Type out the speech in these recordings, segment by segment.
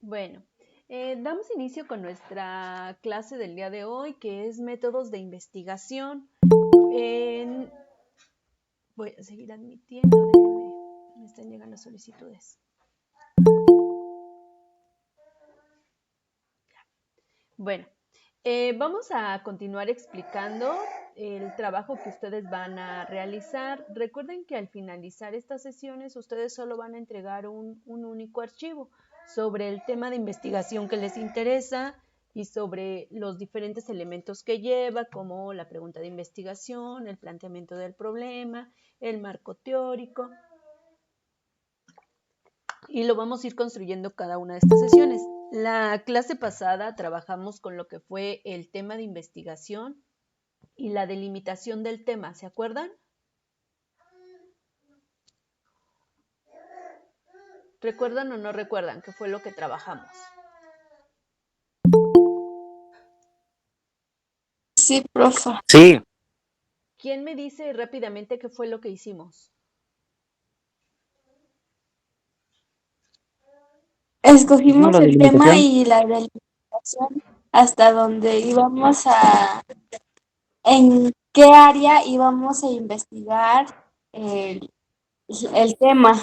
Bueno, damos inicio con nuestra clase del día de hoy, que es métodos de investigación. En- Voy a seguir admitiendo, déjenme, me están llegando solicitudes. Bueno, vamos a continuar explicando el trabajo que ustedes van a realizar. Recuerden que al finalizar estas sesiones, ustedes solo van a entregar un único archivo sobre el tema de investigación que les interesa y sobre los diferentes elementos que lleva, como la pregunta de investigación, el planteamiento del problema, el marco teórico, y lo vamos a ir construyendo cada una de estas sesiones. La clase pasada trabajamos con lo que fue el tema de investigación y la delimitación del tema, ¿se acuerdan? ¿Recuerdan o no recuerdan qué fue lo que trabajamos? Sí, profa. Sí, ¿Quién me dice rápidamente qué fue lo que hicimos? hicimos Escogimos la el tema delimitación. y la delimitación hasta donde íbamos en qué área íbamos a investigar el, el tema.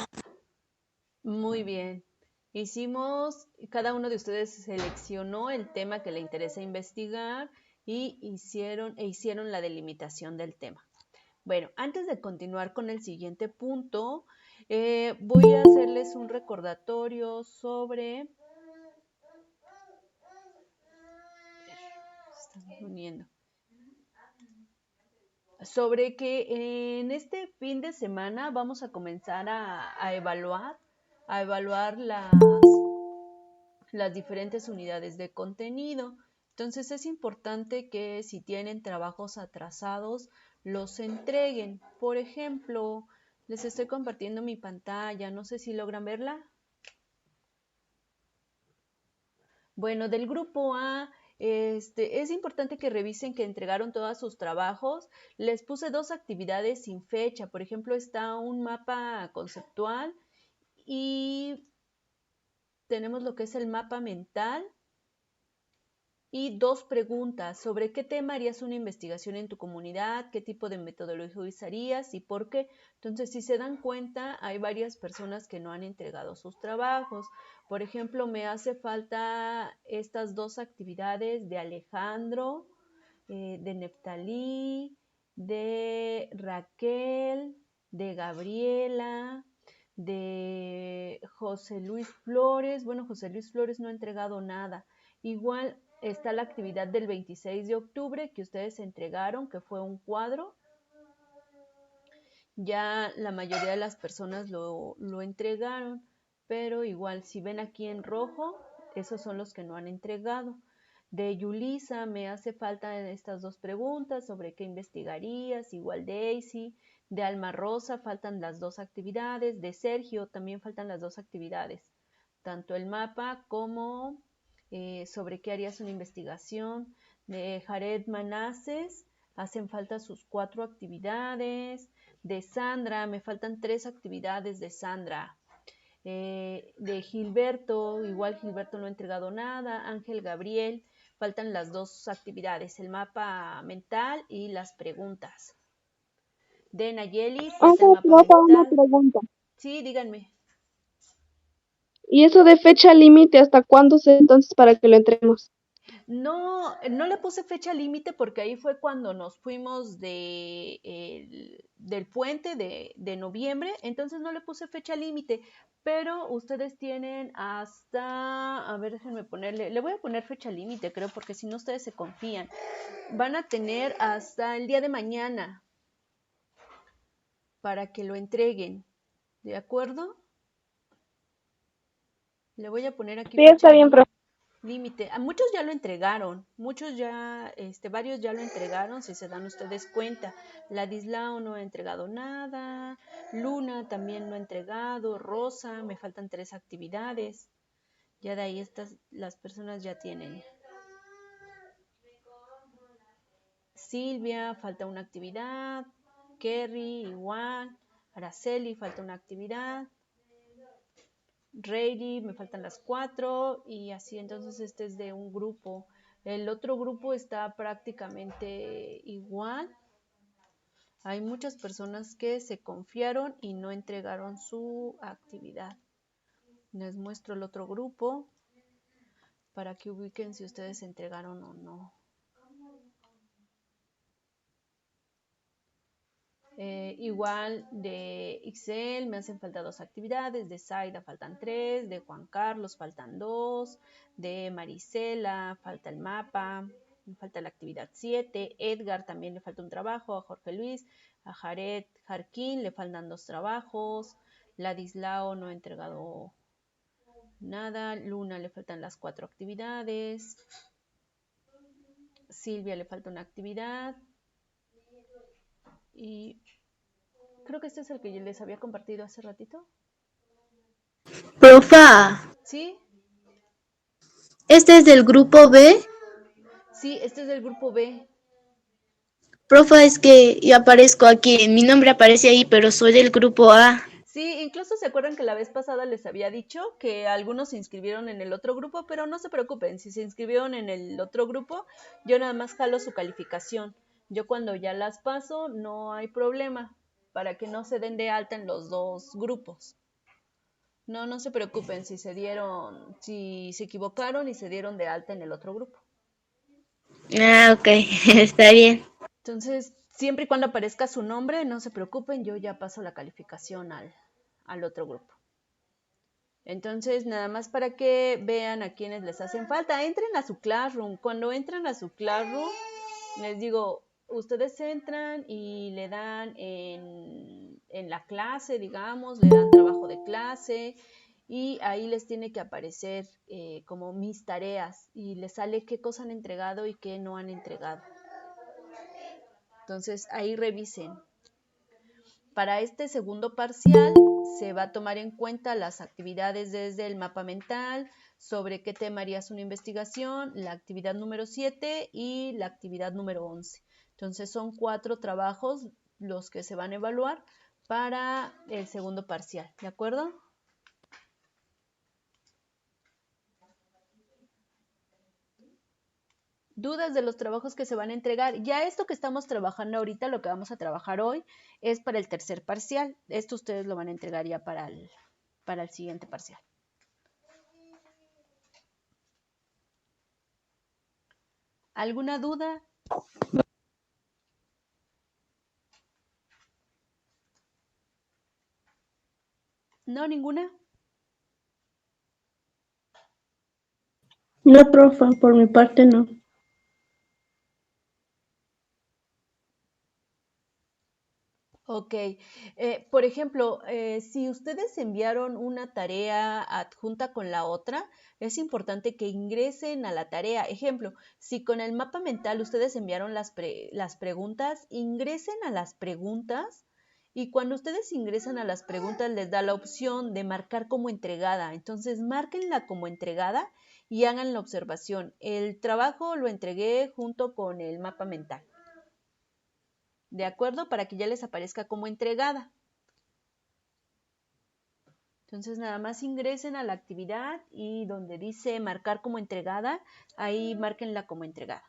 Muy bien. Cada uno de ustedes seleccionó el tema que le interesa investigar y hicieron la delimitación del tema. Bueno, antes de continuar con el siguiente punto, voy a hacerles un recordatorio sobre... Están uniendo. Sobre que en este fin de semana vamos a comenzar a evaluar las diferentes unidades de contenido. Entonces es importante que si tienen trabajos atrasados, los entreguen. Por ejemplo, les estoy compartiendo mi pantalla, no sé si logran verla. Bueno, del grupo A, es importante que revisen que entregaron todos sus trabajos. Les puse dos actividades sin fecha. Por ejemplo, está un mapa conceptual y tenemos lo que es el mapa mental y dos preguntas sobre qué tema harías una investigación en tu comunidad, qué tipo de metodología usarías y por qué. Entonces, si se dan cuenta, hay varias personas que no han entregado sus trabajos. Por ejemplo, me hace falta estas dos actividades de Alejandro, de Neftalí, de Raquel, de Gabriela, de José Luis Flores. Bueno, José Luis Flores no ha entregado nada. Igual está la actividad del 26 de octubre que ustedes entregaron, que fue un cuadro. Ya la mayoría de las personas lo entregaron, pero igual si ven aquí en rojo, esos son los que no han entregado. De Yulisa me hace falta en estas dos preguntas sobre qué investigarías, igual Daisy. De Alma Rosa faltan las dos actividades. De Sergio también faltan las dos actividades, tanto el mapa como sobre qué harías una investigación. De Jared Manases hacen falta sus 4 actividades. De Sandra me faltan 3 actividades de Sandra. De Gilberto, igual Gilberto no ha entregado nada. Ángel Gabriel, faltan las dos actividades, el mapa mental y las preguntas. De Nayeli, falta el Ángel, mapa profa, una mental. pregunta. Sí, díganme. ¿Y eso de fecha límite hasta cuándo se entonces para que lo entreguemos? No, no le puse fecha límite porque ahí fue cuando nos fuimos del puente de noviembre, entonces no le puse fecha límite, pero ustedes tienen hasta, a ver, déjenme ponerle, le voy a poner fecha límite, creo, porque si no ustedes se confían. Van a tener hasta el día de mañana para que lo entreguen, ¿de acuerdo? Le voy a poner aquí Sí, está fecha bien, profe. límite. A muchos ya lo entregaron, varios ya lo entregaron, si se dan ustedes cuenta. Ladislao no ha entregado nada, Luna también no ha entregado, Rosa, me faltan 3 actividades. Ya de ahí las personas ya tienen. Silvia, falta una actividad, Kerry igual, Araceli, falta una actividad. Ready, me faltan las 4 y así. Entonces este es de un grupo. El otro grupo está prácticamente igual. Hay muchas personas que se confiaron y no entregaron su actividad. Les muestro el otro grupo para que ubiquen si ustedes entregaron o no. Igual de Excel me hacen falta 2 actividades, de Zaida faltan 3, de Juan Carlos faltan 2, de Marisela falta el mapa, me falta la actividad 7, Edgar también le falta un trabajo, a Jorge Luis, a Jared Jarquín le faltan 2 trabajos, Ladislao no ha entregado nada, Luna le faltan las 4 actividades, Silvia le falta una actividad y creo que este es el que les había compartido hace ratito. Profa, ¿Sí? ¿este es del grupo B? Sí, este es del grupo B. Profa, es que yo aparezco aquí, mi nombre aparece ahí, pero soy del grupo A. Sí, incluso se acuerdan que la vez pasada les había dicho que algunos se inscribieron en el otro grupo, pero no se preocupen, si se inscribieron en el otro grupo, yo nada más jalo su calificación. Yo cuando ya las paso, no hay problema, para que no se den de alta en los dos grupos. No, no se preocupen si si se equivocaron y se dieron de alta en el otro grupo. Ah, ok, está bien. Entonces, siempre y cuando aparezca su nombre, no se preocupen, yo ya paso la calificación al otro grupo. Entonces, nada más para que vean a quienes les hacen falta, entren a su Classroom. Cuando entran a su Classroom, les digo, ustedes entran y le dan en la clase, digamos, le dan trabajo de clase y ahí les tiene que aparecer como mis tareas y les sale qué cosa han entregado y qué no han entregado. Entonces, ahí revisen. Para este segundo parcial se va a tomar en cuenta las actividades desde el mapa mental, sobre qué tema harías una investigación, la actividad número 7 y la actividad número 11. Entonces son 4 trabajos los que se van a evaluar para el segundo parcial, ¿de acuerdo? Dudas de los trabajos que se van a entregar. Ya esto que estamos trabajando ahorita, lo que vamos a trabajar hoy, es para el tercer parcial. Esto ustedes lo van a entregar ya para el siguiente parcial. ¿Alguna duda? ¿No? ¿Ninguna? No, profa, por mi parte no. Ok. Por ejemplo, si ustedes enviaron una tarea adjunta con la otra, es importante que ingresen a la tarea. Ejemplo, si con el mapa mental ustedes enviaron las preguntas, ingresen a las preguntas y cuando ustedes ingresan a las preguntas les da la opción de marcar como entregada. Entonces, márquenla como entregada y hagan la observación. El trabajo lo entregué junto con el mapa mental. ¿De acuerdo? Para que ya les aparezca como entregada. Entonces nada más ingresen a la actividad y donde dice marcar como entregada, ahí márquenla como entregada.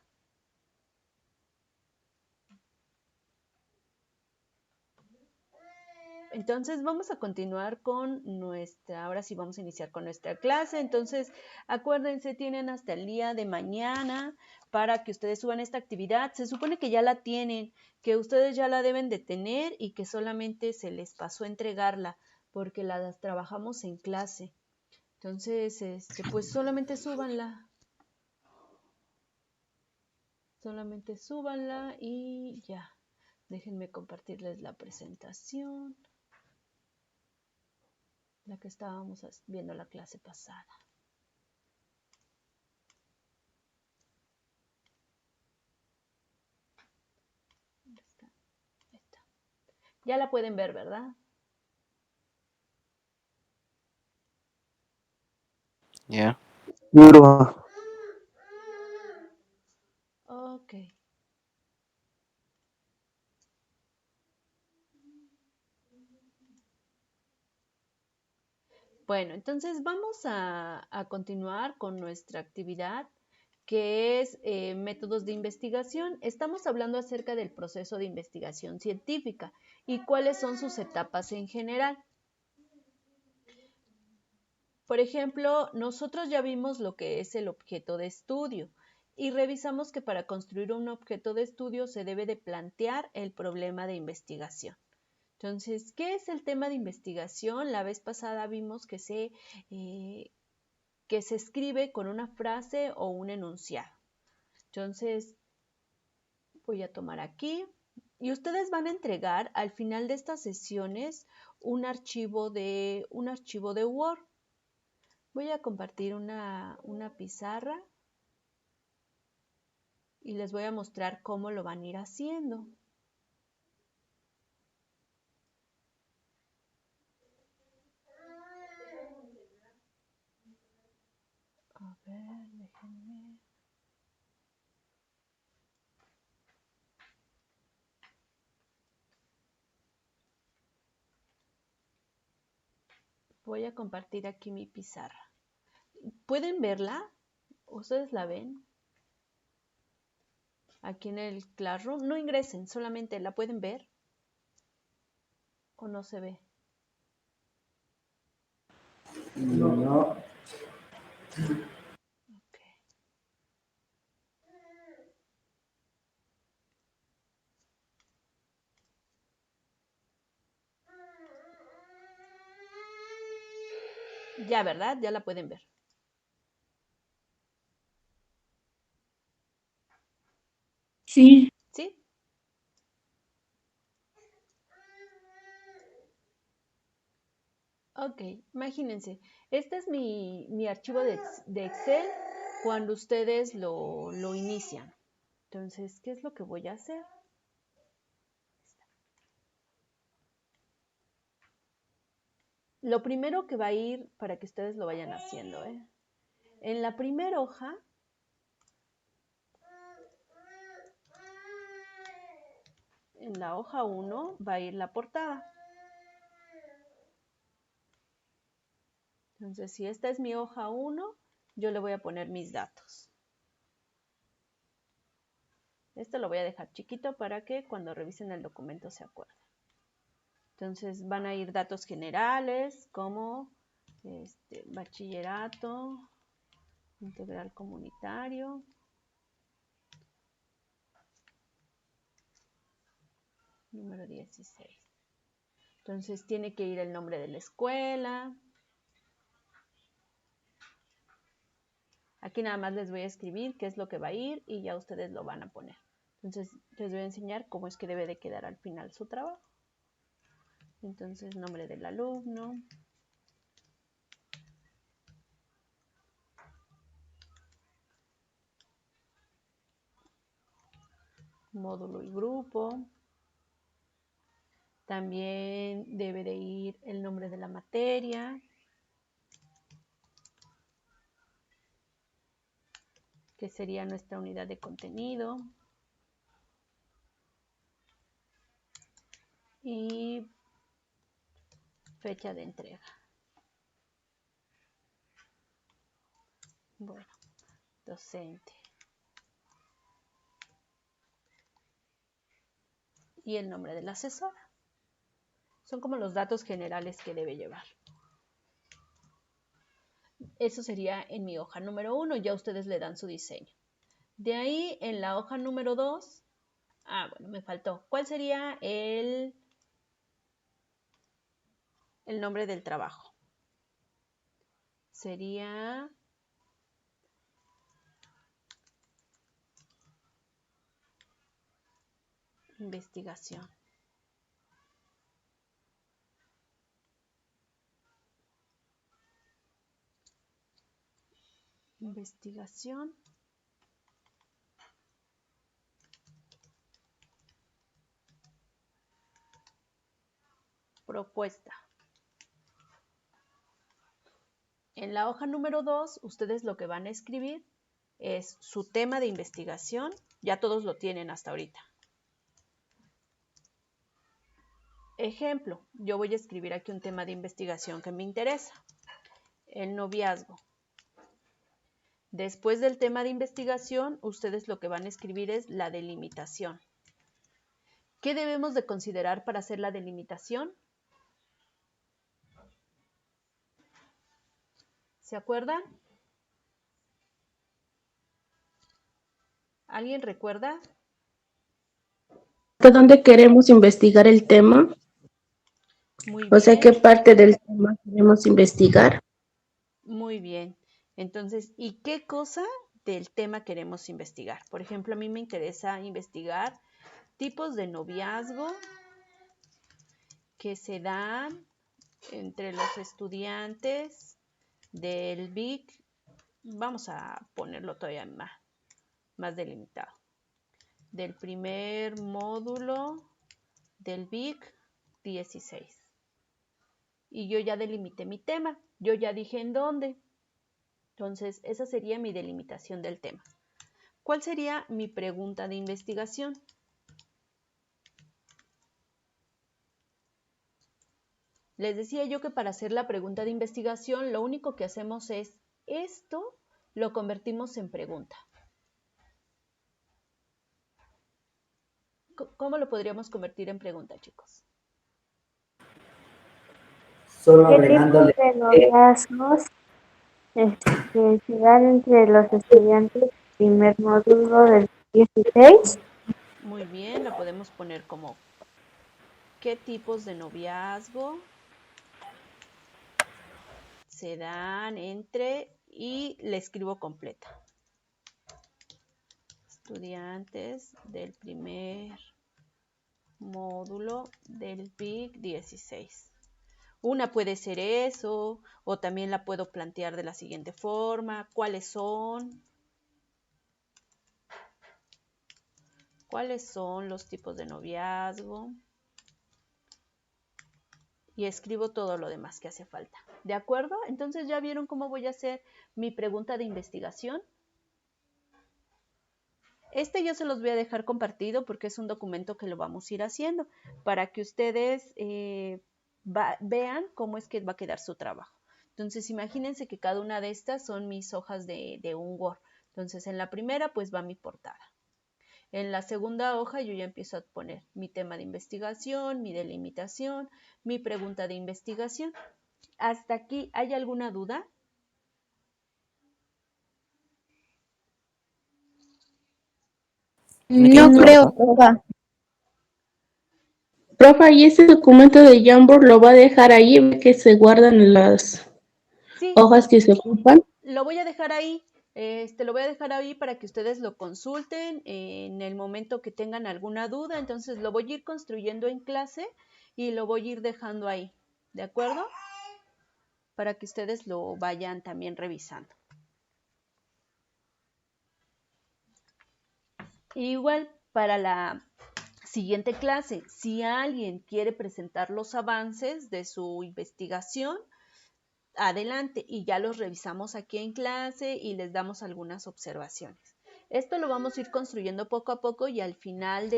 Entonces vamos a continuar con ahora sí vamos a iniciar con nuestra clase. Entonces acuérdense, tienen hasta el día de mañana para que ustedes suban esta actividad. Se supone que ya la tienen, que ustedes ya la deben de tener y que solamente se les pasó a entregarla porque la trabajamos en clase. Entonces, pues solamente súbanla. Solamente súbanla y ya. Déjenme compartirles la presentación. La que estábamos viendo la clase pasada. ¿Dónde está? Ahí está. Ya la pueden ver, ¿verdad? Ya. Ok. Bueno, entonces vamos a continuar con nuestra actividad, que es métodos de investigación. Estamos hablando acerca del proceso de investigación científica y cuáles son sus etapas en general. Por ejemplo, nosotros ya vimos lo que es el objeto de estudio y revisamos que para construir un objeto de estudio se debe de plantear el problema de investigación. Entonces, ¿qué es el tema de investigación? La vez pasada vimos que se escribe con una frase o un enunciado. Entonces, voy a tomar aquí y ustedes van a entregar al final de estas sesiones un archivo de Word. Voy a compartir una pizarra y les voy a mostrar cómo lo van a ir haciendo. A ver, déjenme. Voy a compartir aquí mi pizarra. ¿Pueden verla? ¿Ustedes la ven? Aquí en el Classroom. No ingresen, solamente la pueden ver. ¿O no se ve? No. Okay. Ya, ¿verdad? Ya la pueden ver. Sí. ¿Sí? Ok, imagínense, este es mi archivo de Excel cuando ustedes lo inician. Entonces, ¿qué es lo que voy a hacer? Lo primero que va a ir para que ustedes lo vayan haciendo, en la primera hoja, en la hoja 1 va a ir la portada. Entonces, si esta es mi hoja 1, yo le voy a poner mis datos. Esto lo voy a dejar chiquito para que cuando revisen el documento se acuerden. Entonces van a ir datos generales como bachillerato, integral comunitario, número 16. Entonces tiene que ir el nombre de la escuela. Aquí nada más les voy a escribir qué es lo que va a ir y ya ustedes lo van a poner. Entonces les voy a enseñar cómo es que debe de quedar al final su trabajo. Entonces, nombre del alumno. Módulo y grupo. También debe de ir el nombre de la materia. Que sería nuestra unidad de contenido. Y fecha de entrega. Bueno, docente. Y el nombre de la asesora. Son como los datos generales que debe llevar. Eso sería en mi hoja número 1. Ya ustedes le dan su diseño. De ahí, en la hoja número 2. Bueno, me faltó. ¿Cuál sería el nombre del trabajo? Sería investigación. Investigación. Propuesta. En la hoja número 2, ustedes lo que van a escribir es su tema de investigación. Ya todos lo tienen hasta ahorita. Ejemplo, yo voy a escribir aquí un tema de investigación que me interesa. el noviazgo. Después del tema de investigación, ustedes lo que van a escribir es la delimitación. ¿Qué debemos de considerar para hacer la delimitación? ¿Se acuerdan? ¿Alguien recuerda? ¿De dónde queremos investigar el tema? Muy O sea, ¿qué bien, parte del tema queremos investigar? muy bien. Entonces, ¿y qué cosa del tema queremos investigar? Por ejemplo, a mí me interesa investigar tipos de noviazgo que se dan entre los estudiantes del BIC. Vamos a ponerlo todavía más delimitado. Del primer módulo del BIC 16. Y yo ya delimité mi tema. Yo ya dije en dónde. Entonces, esa sería mi delimitación del tema. ¿Cuál sería mi pregunta de investigación? Les decía yo que para hacer la pregunta de investigación, lo único que hacemos es esto, lo convertimos en pregunta. ¿Cómo lo podríamos convertir en pregunta, chicos? Solo ¿Qué tipos agregándole de noviazgos se dan entre los estudiantes del primer módulo del 16? Muy bien, lo podemos poner como ¿qué tipos de noviazgo se dan entre? Y le escribo completa. Estudiantes del primer módulo del BIC 16. Una puede ser eso, o también la puedo plantear de la siguiente forma. ¿Cuáles son? ¿Cuáles son los tipos de noviazgo? Y escribo todo lo demás que hace falta. ¿De acuerdo? Entonces, ¿ya vieron cómo voy a hacer mi pregunta de investigación? Este yo se los voy a dejar compartido porque es un documento que lo vamos a ir haciendo para que ustedes vean cómo es que va a quedar su trabajo. Entonces, imagínense que cada una de estas son mis hojas de un Word. Entonces, en la primera, pues va mi portada. En la segunda hoja yo ya empiezo a poner mi tema de investigación, mi delimitación, mi pregunta de investigación. ¿Hasta aquí hay alguna duda? No creo, profa. Profa, ¿y ese documento de Jamboard lo va a dejar ahí que se guardan las Sí, hojas que se ocupan? lo voy a dejar ahí. Lo voy a dejar ahí para que ustedes lo consulten en el momento que tengan alguna duda. Entonces lo voy a ir construyendo en clase y lo voy a ir dejando ahí. ¿De acuerdo? Para que ustedes lo vayan también revisando. Igual para la siguiente clase, si alguien quiere presentar los avances de su investigación, adelante y ya los revisamos aquí en clase y les damos algunas observaciones. Esto lo vamos a ir construyendo poco a poco y al final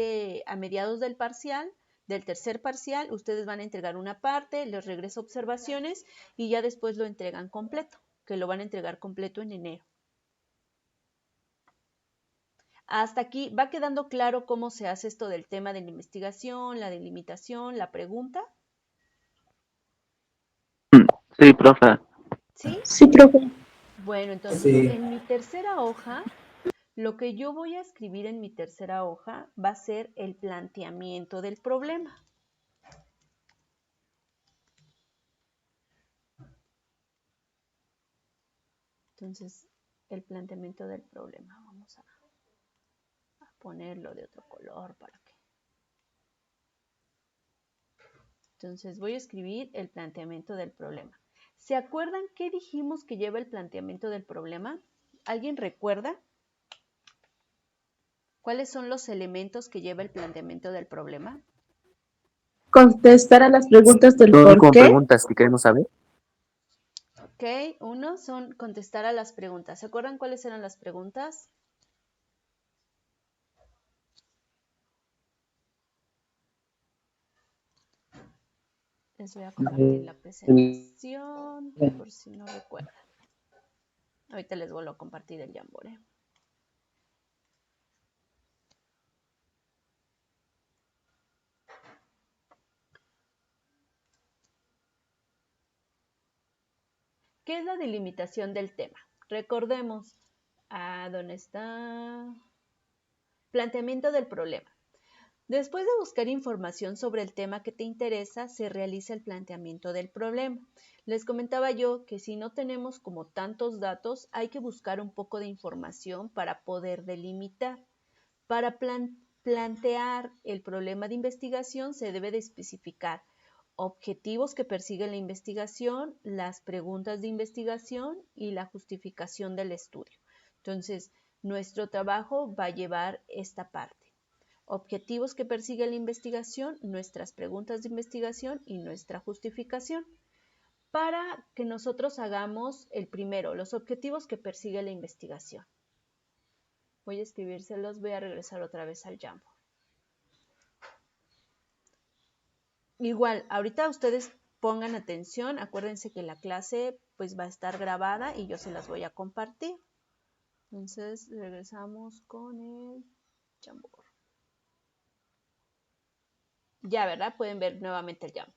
a mediados del parcial, del tercer parcial, ustedes van a entregar una parte, les regreso observaciones y ya después lo entregan completo, que lo van a entregar completo en enero. Hasta aquí, ¿va quedando claro cómo se hace esto del tema de la investigación, la delimitación, la pregunta? Sí, profe. ¿Sí? Sí, profe. Bueno, entonces, sí, en mi tercera hoja, lo que yo voy a escribir en mi tercera hoja va a ser el planteamiento del problema. Entonces, el planteamiento del problema. Vamos a ponerlo de otro color para que... Entonces, voy a escribir el planteamiento del problema. ¿Se acuerdan qué dijimos que lleva el planteamiento del problema? ¿Alguien recuerda? ¿Cuáles son los elementos que lleva el planteamiento del problema? Contestar a las preguntas del Son por como qué. preguntas que queremos saber. Ok, uno son contestar a las preguntas. ¿Se acuerdan cuáles eran las preguntas? Les voy a compartir la presentación por si no recuerdan. Ahorita les vuelvo a compartir el Jamboard. ¿Qué es la delimitación del tema? Recordemos, ¿dónde está? Planteamiento del problema. Después de buscar información sobre el tema que te interesa, se realiza el planteamiento del problema. Les comentaba yo que si no tenemos como tantos datos, hay que buscar un poco de información para poder delimitar. Para plantear el problema de investigación se debe de especificar objetivos que persigue la investigación, las preguntas de investigación y la justificación del estudio. Entonces, nuestro trabajo va a llevar esta parte. Objetivos que persigue la investigación, nuestras preguntas de investigación y nuestra justificación. Para que nosotros hagamos el primero, los objetivos que persigue la investigación. Voy a escribírselos, voy a regresar otra vez al Jamboard. Igual, ahorita ustedes pongan atención, acuérdense que la clase pues va a estar grabada y yo se las voy a compartir. Entonces regresamos con el Jamboard. Ya, ¿verdad? Pueden ver nuevamente el Jamboard.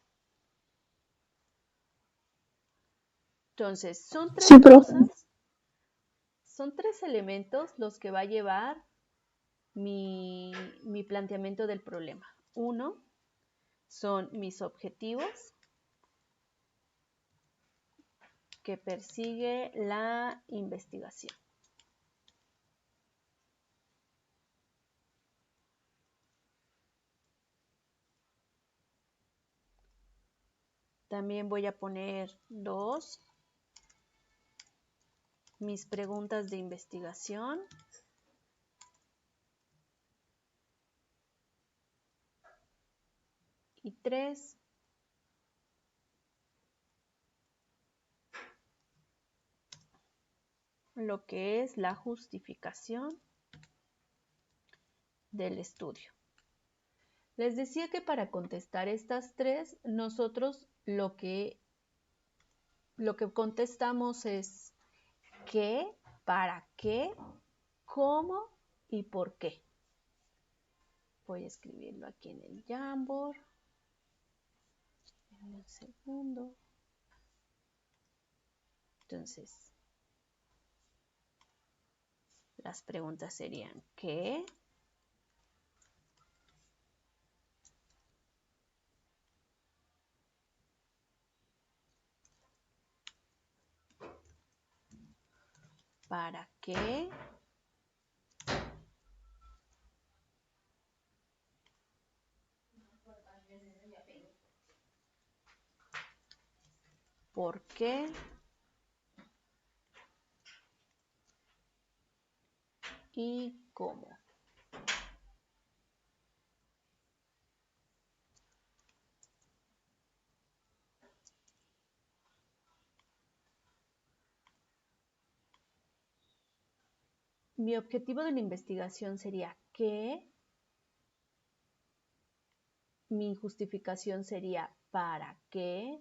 Entonces, son tres cosas, son tres elementos los que va a llevar mi planteamiento del problema. Uno, son mis objetivos que persigue la investigación. También voy a poner 2, mis preguntas de investigación. Y 3, lo que es la justificación del estudio. Les decía que para contestar estas tres, nosotros lo que contestamos es qué, para qué, cómo y por qué. Voy a escribirlo aquí en el Jamboard. En un segundo. Entonces, las preguntas serían ¿qué? ¿Para qué? ¿Por qué? ¿Y cómo? Mi objetivo de la investigación sería ¿qué? Mi justificación sería ¿para qué?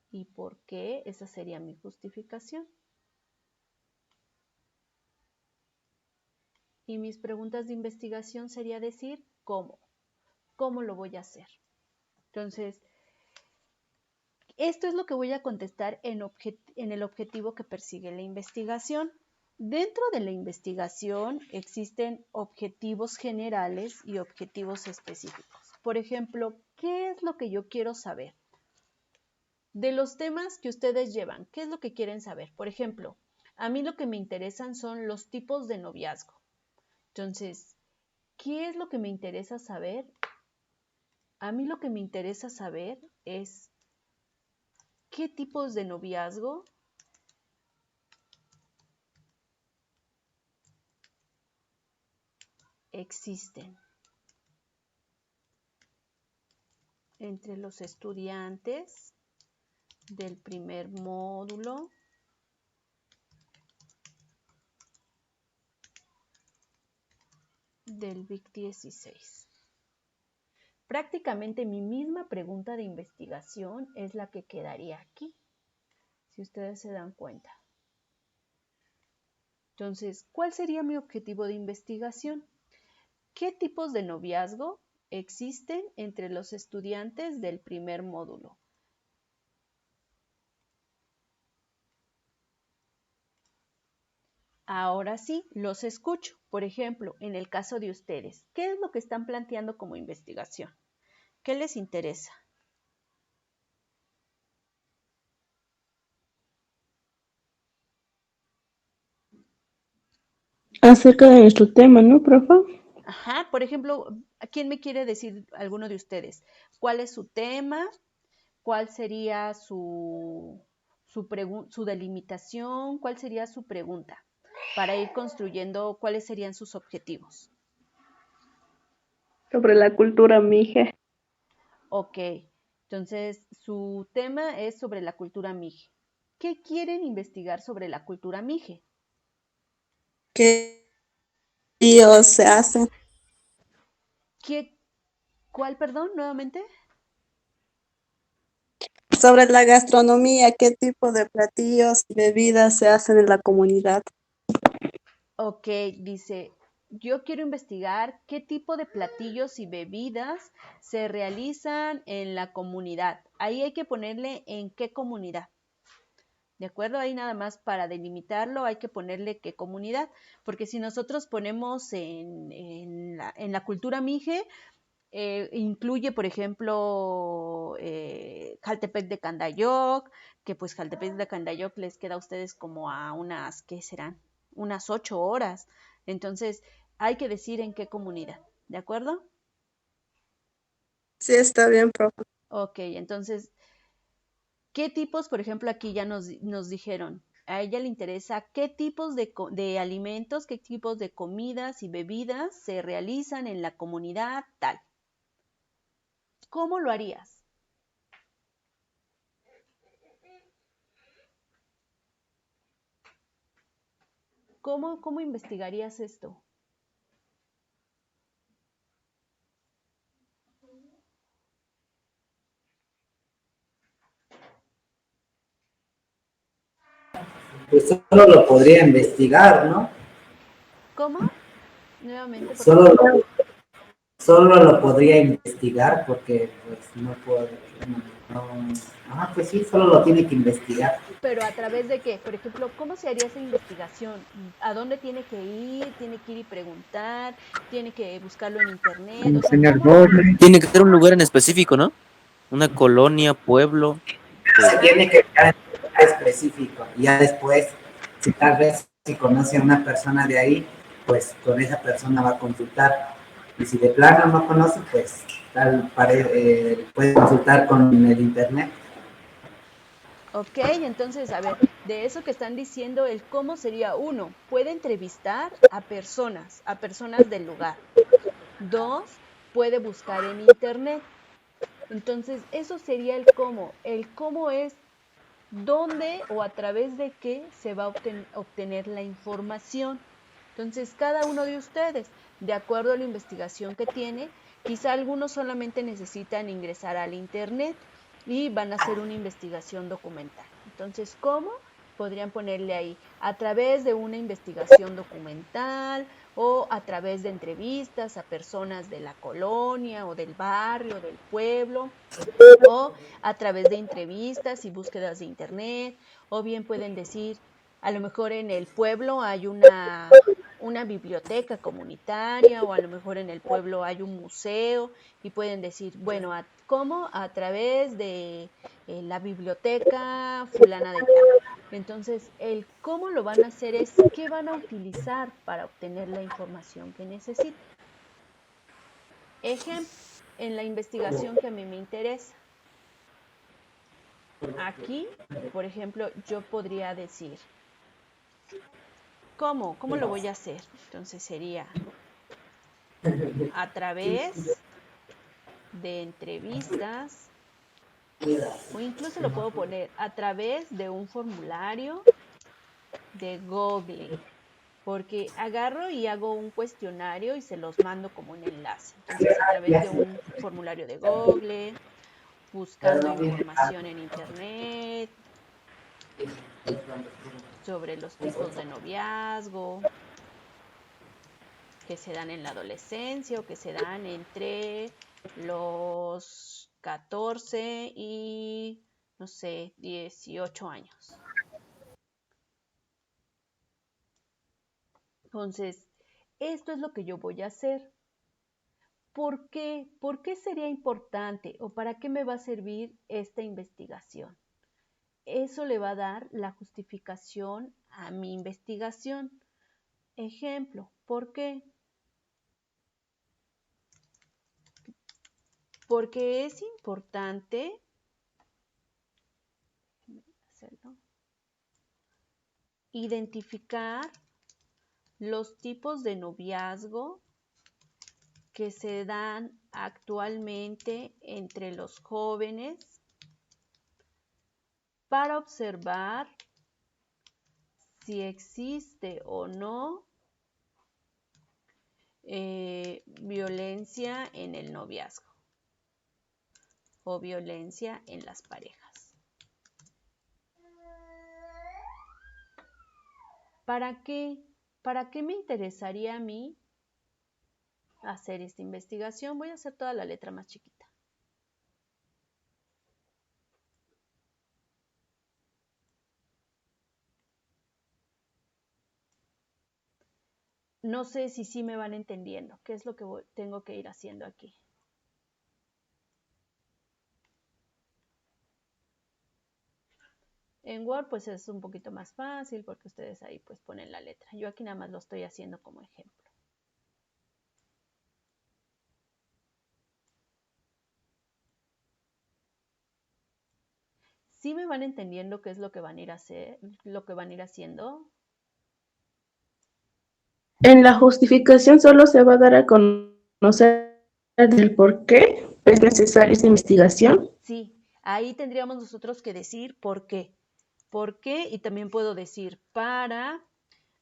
¿Y por qué? Esa sería mi justificación. Y mis preguntas de investigación sería decir ¿cómo? ¿Cómo lo voy a hacer? Entonces, esto es lo que voy a contestar en el objetivo que persigue la investigación. Dentro de la investigación existen objetivos generales y objetivos específicos. Por ejemplo, ¿qué es lo que yo quiero saber? De los temas que ustedes llevan, ¿qué es lo que quieren saber? Por ejemplo, a mí lo que me interesan son los tipos de noviazgo. Entonces, ¿qué es lo que me interesa saber? A mí lo que me interesa saber es ¿qué tipos de noviazgo existen entre los estudiantes del primer módulo del BIC 16? prácticamente mi misma pregunta de investigación es la que quedaría aquí, si ustedes se dan cuenta. Entonces, ¿cuál sería mi objetivo de investigación? ¿Qué tipos de noviazgo existen entre los estudiantes del primer módulo? Ahora sí, los escucho. Por ejemplo, en el caso de ustedes, ¿qué es lo que están planteando como investigación? ¿Qué les interesa? Acerca de nuestro tema, ¿no, profe? Ajá, por ejemplo, ¿a quién me quiere decir alguno de ustedes? ¿Cuál es su tema? ¿Cuál sería su delimitación? ¿Cuál sería su pregunta? Para ir construyendo cuáles serían sus objetivos. Sobre la cultura mije. Ok, entonces su tema es sobre la cultura mije. ¿Qué quieren investigar sobre la cultura mije? ¿Qué platillos se hacen? ¿Cuál, perdón, nuevamente? Sobre la gastronomía, ¿qué tipo de platillos y bebidas se hacen en la comunidad? Ok, dice, yo quiero investigar qué tipo de platillos y bebidas se realizan en la comunidad. Ahí hay que ponerle en qué comunidad. ¿De acuerdo? Ahí nada más para delimitarlo hay que ponerle qué comunidad, porque si nosotros ponemos en la cultura mije, incluye, por ejemplo, Jaltepec de Candayoc, que pues Jaltepec de Candayoc les queda a ustedes como a unas, ¿qué serán? Unas 8 horas. Entonces, hay que decir en qué comunidad, ¿de acuerdo? Sí, está bien, profe. Ok, entonces, ¿qué tipos, por ejemplo, aquí ya nos dijeron? A ella le interesa qué tipos de alimentos, qué tipos de comidas y bebidas se realizan en la comunidad tal. ¿Cómo lo harías? ¿Cómo investigarías esto? Pues solo lo podría investigar, ¿no? ¿Cómo? Nuevamente, por Solo favor. lo, solo lo podría investigar porque pues no puedo, pues sí, solo lo tiene que investigar. Pero a través de qué? Por ejemplo, ¿cómo se haría esa investigación? ¿A dónde tiene que ir? ¿Tiene que ir y preguntar? ¿Tiene que buscarlo en internet? O sea, ¿cómo lo haría? Tiene que ser un lugar en específico, ¿no? Una colonia, pueblo. Se Ajá. tiene que quedar en un lugar específico y ya después, si tal vez si conoce a una persona de ahí, pues con esa persona va a consultar. Y si de plano no conoce, pues puede consultar con el internet. Ok, entonces, a ver, de eso que están diciendo, el cómo sería uno, puede entrevistar a personas del lugar. Dos, puede buscar en internet. Entonces, eso sería el cómo. El cómo es dónde o a través de qué se va a obtener la información. Entonces, cada uno de ustedes, de acuerdo a la investigación que tiene, quizá algunos solamente necesitan ingresar al internet y van a hacer una investigación documental. Entonces, ¿cómo? Podrían ponerle ahí a través de una investigación documental o a través de entrevistas a personas de la colonia o del barrio, del pueblo, o a través de entrevistas y búsquedas de internet, o bien pueden decir, a lo mejor en el pueblo hay una biblioteca comunitaria, o a lo mejor en el pueblo hay un museo, y pueden decir, bueno, ¿cómo? A través de la biblioteca fulana de tal. Entonces, el cómo lo van a hacer es qué van a utilizar para obtener la información que necesitan. Ejemplo, en la investigación que a mí me interesa. Aquí, por ejemplo, yo podría decir, ¿cómo? ¿Cómo lo voy a hacer? Entonces sería a través de entrevistas o incluso lo puedo poner a través de un formulario de Google. porque agarro y hago un cuestionario y se los mando como un enlace. Entonces, a través de un formulario de Google, buscando información en Internet sobre los tipos de noviazgo que se dan en la adolescencia o que se dan entre los 14 y, no sé, 18 años. Entonces, esto es lo que yo voy a hacer. ¿Por qué? ¿Por qué sería importante o para qué me va a servir esta investigación? Eso le va a dar la justificación a mi investigación. Ejemplo, ¿por qué? Porque es importante identificar los tipos de noviazgo que se dan actualmente entre los jóvenes para observar si existe o no violencia en el noviazgo o violencia en las parejas. ¿Para qué? ¿Para qué me interesaría a mí hacer esta investigación? Voy a hacer toda la letra más chiquita. No sé si sí me van entendiendo. ¿Qué es lo que tengo que ir haciendo aquí? En Word pues es un poquito más fácil porque ustedes ahí pues ponen la letra. Yo aquí nada más lo estoy haciendo como ejemplo. ¿Sí me van entendiendo qué es lo que van a ir a hacer, lo que van a ir haciendo? En la justificación solo se va a dar a conocer del por qué es necesaria esta investigación. Sí, ahí tendríamos nosotros que decir por qué. ¿Por qué? Y también puedo decir para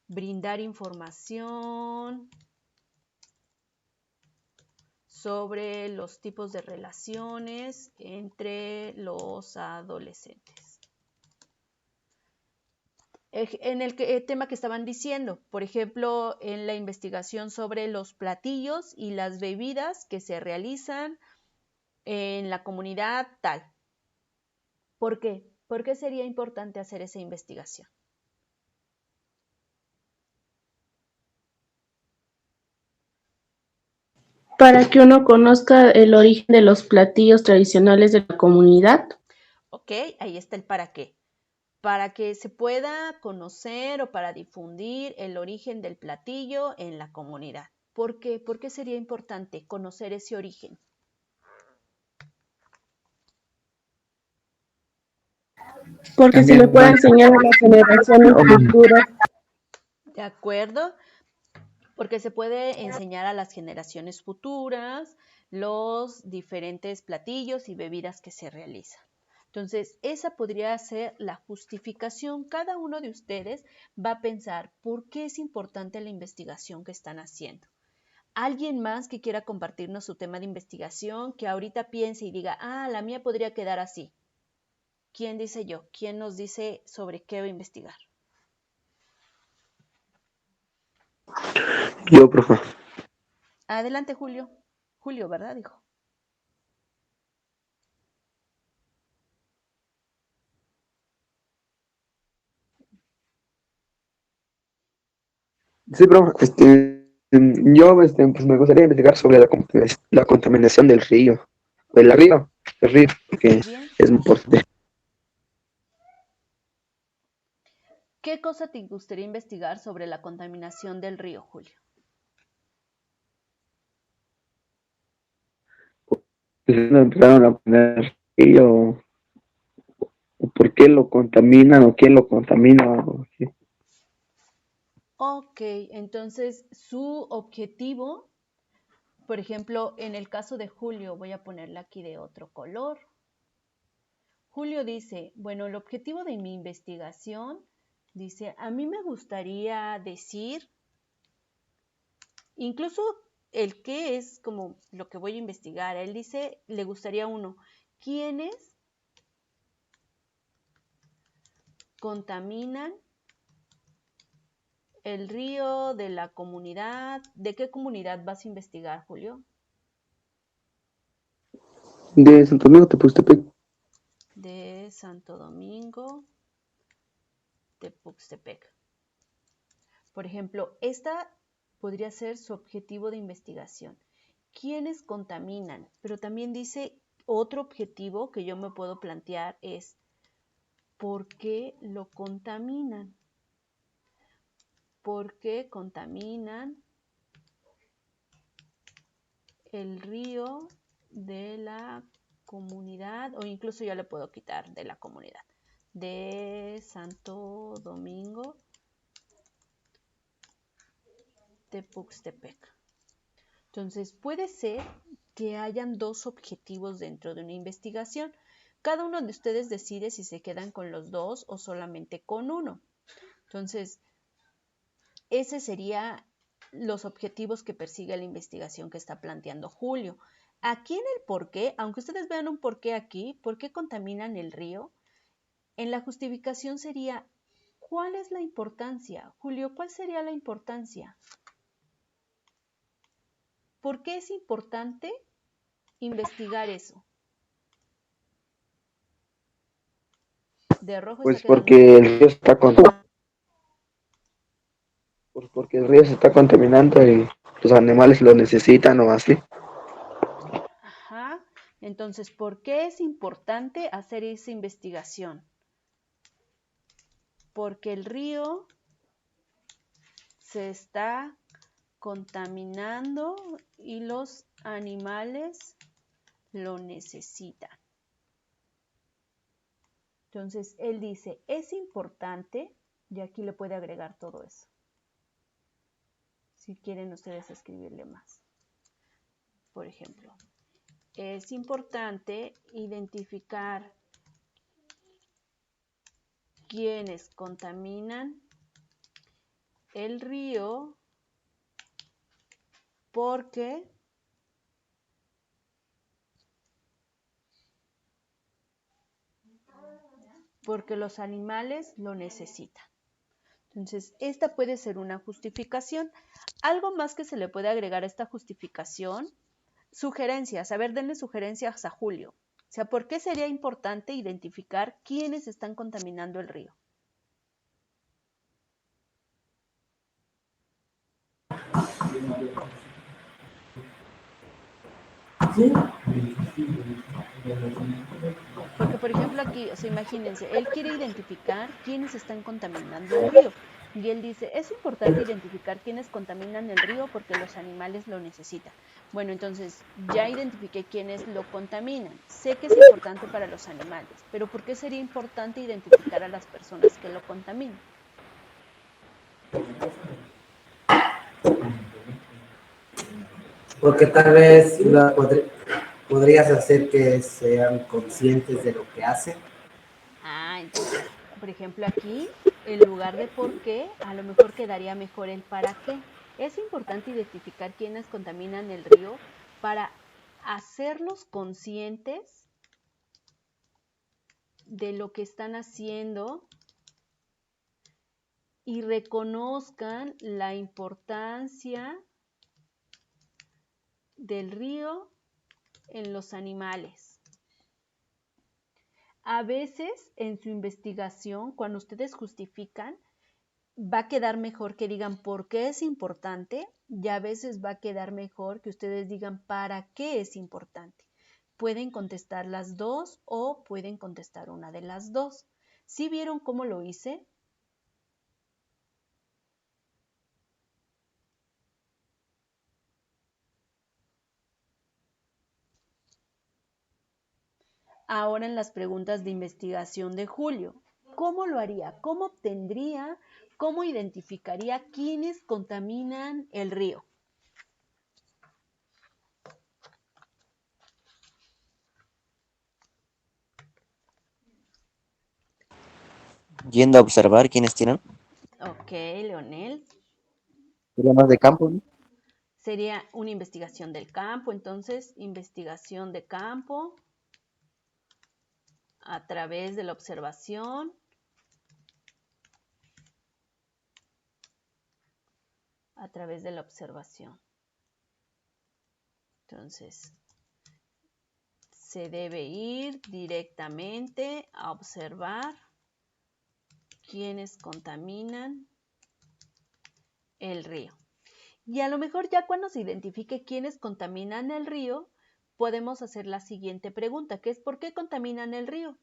brindar información sobre los tipos de relaciones entre los adolescentes. En el tema que estaban diciendo, por ejemplo, en la investigación sobre los platillos y las bebidas que se realizan en la comunidad tal. ¿Por qué? ¿Por qué sería importante hacer esa investigación? Para que uno conozca el origen de los platillos tradicionales de la comunidad. Ok, ahí está el para qué. Para que se pueda conocer o para difundir el origen del platillo en la comunidad. ¿Por qué? ¿Por qué sería importante conocer ese origen? Porque se le puede enseñar a las generaciones futuras. ¿De acuerdo? Porque se puede enseñar a las generaciones futuras los diferentes platillos y bebidas que se realizan. Entonces, esa podría ser la justificación. Cada uno de ustedes va a pensar por qué es importante la investigación que están haciendo. ¿Alguien más que quiera compartirnos su tema de investigación, que ahorita piense y diga, ah, la mía podría quedar así? ¿Quién dice yo? ¿Quién nos dice sobre qué va a investigar? Yo, profe. Adelante, Julio. Julio, ¿verdad? Dijo. Sí, bro, yo pues me gustaría investigar sobre la contaminación del río, del río, el río, que Muy bien. es importante. ¿Qué cosa te gustaría investigar sobre la contaminación del río, Julio? Pues no empezaron a poner río, o por qué lo contaminan, o quién lo contamina, o así. Ok, entonces su objetivo, por ejemplo, en el caso de Julio, voy a ponerle aquí de otro color. Julio dice, bueno, el objetivo de mi investigación Dice, a mí me gustaría decir, incluso el qué es como lo que voy a investigar. Él dice, le gustaría uno, ¿quiénes contaminan el río de la comunidad? ¿De qué comunidad vas a investigar, Julio? De Santo Domingo, Tepuxtepec. De Santo Domingo, Tepuxtepec. Por ejemplo, esta podría ser su objetivo de investigación. ¿Quiénes contaminan? Pero también dice otro objetivo que yo me puedo plantear es ¿por qué lo contaminan? ¿Por qué contaminan el río de la comunidad? O incluso ya le puedo quitar de la comunidad. De Santo Domingo, Tepuxtepec. Entonces, puede ser que hayan dos objetivos dentro de una investigación. Cada uno de ustedes decide si se quedan con los dos o solamente con uno. Entonces, ese serían los objetivos que persigue la investigación que está planteando Julio. Aquí en el por qué, aunque ustedes vean un por qué aquí, ¿por qué contaminan el río? En la justificación sería, ¿cuál es la importancia? Julio, ¿cuál sería la importancia? ¿Por qué es importante investigar eso? De rojo está Pues quedando porque el río está porque el río se está contaminando y los animales lo necesitan o así. Ajá. Entonces, ¿por qué es importante hacer esa investigación? Porque el río se está contaminando y los animales lo necesitan. Entonces, él dice, es importante, y aquí le puede agregar todo eso. Si quieren ustedes escribirle más. Por ejemplo, es importante identificar quienes contaminan el río porque los animales lo necesitan. Entonces, esta puede ser una justificación. Algo más que se le puede agregar a esta justificación, sugerencias. A ver, denle sugerencias a Julio. O sea, ¿por qué sería importante identificar quiénes están contaminando el río? Porque, por ejemplo, aquí, o sea, imagínense, él quiere identificar quiénes están contaminando el río. Y él dice, es importante identificar quiénes contaminan el río porque los animales lo necesitan. Bueno, entonces ya identifiqué quiénes lo contaminan. Sé que es importante para los animales, pero ¿por qué sería importante identificar a las personas que lo contaminan? Porque tal vez podrías hacer que sean conscientes de lo que hacen. Entonces, por ejemplo, aquí, en lugar de por qué, a lo mejor quedaría mejor el para qué. Es importante identificar quiénes contaminan el río para hacerlos conscientes de lo que están haciendo y reconozcan la importancia del río en los animales. A veces en su investigación, cuando ustedes justifican, va a quedar mejor que digan por qué es importante y a veces va a quedar mejor que ustedes digan para qué es importante. Pueden contestar las dos o pueden contestar una de las dos. ¿Sí vieron cómo lo hice? Ahora en las preguntas de investigación de Julio. ¿Cómo lo haría? ¿Cómo obtendría? ¿Cómo identificaría quiénes contaminan el río? Yendo a observar quiénes tiran. Ok, Leonel. Sería más de campo, ¿no? Sería una investigación del campo, entonces, investigación de campo a través de la observación. A través de la observación. Entonces, se debe ir directamente a observar quiénes contaminan el río. Y a lo mejor ya cuando se identifique quiénes contaminan el río, podemos hacer la siguiente pregunta, que es ¿por qué contaminan el río?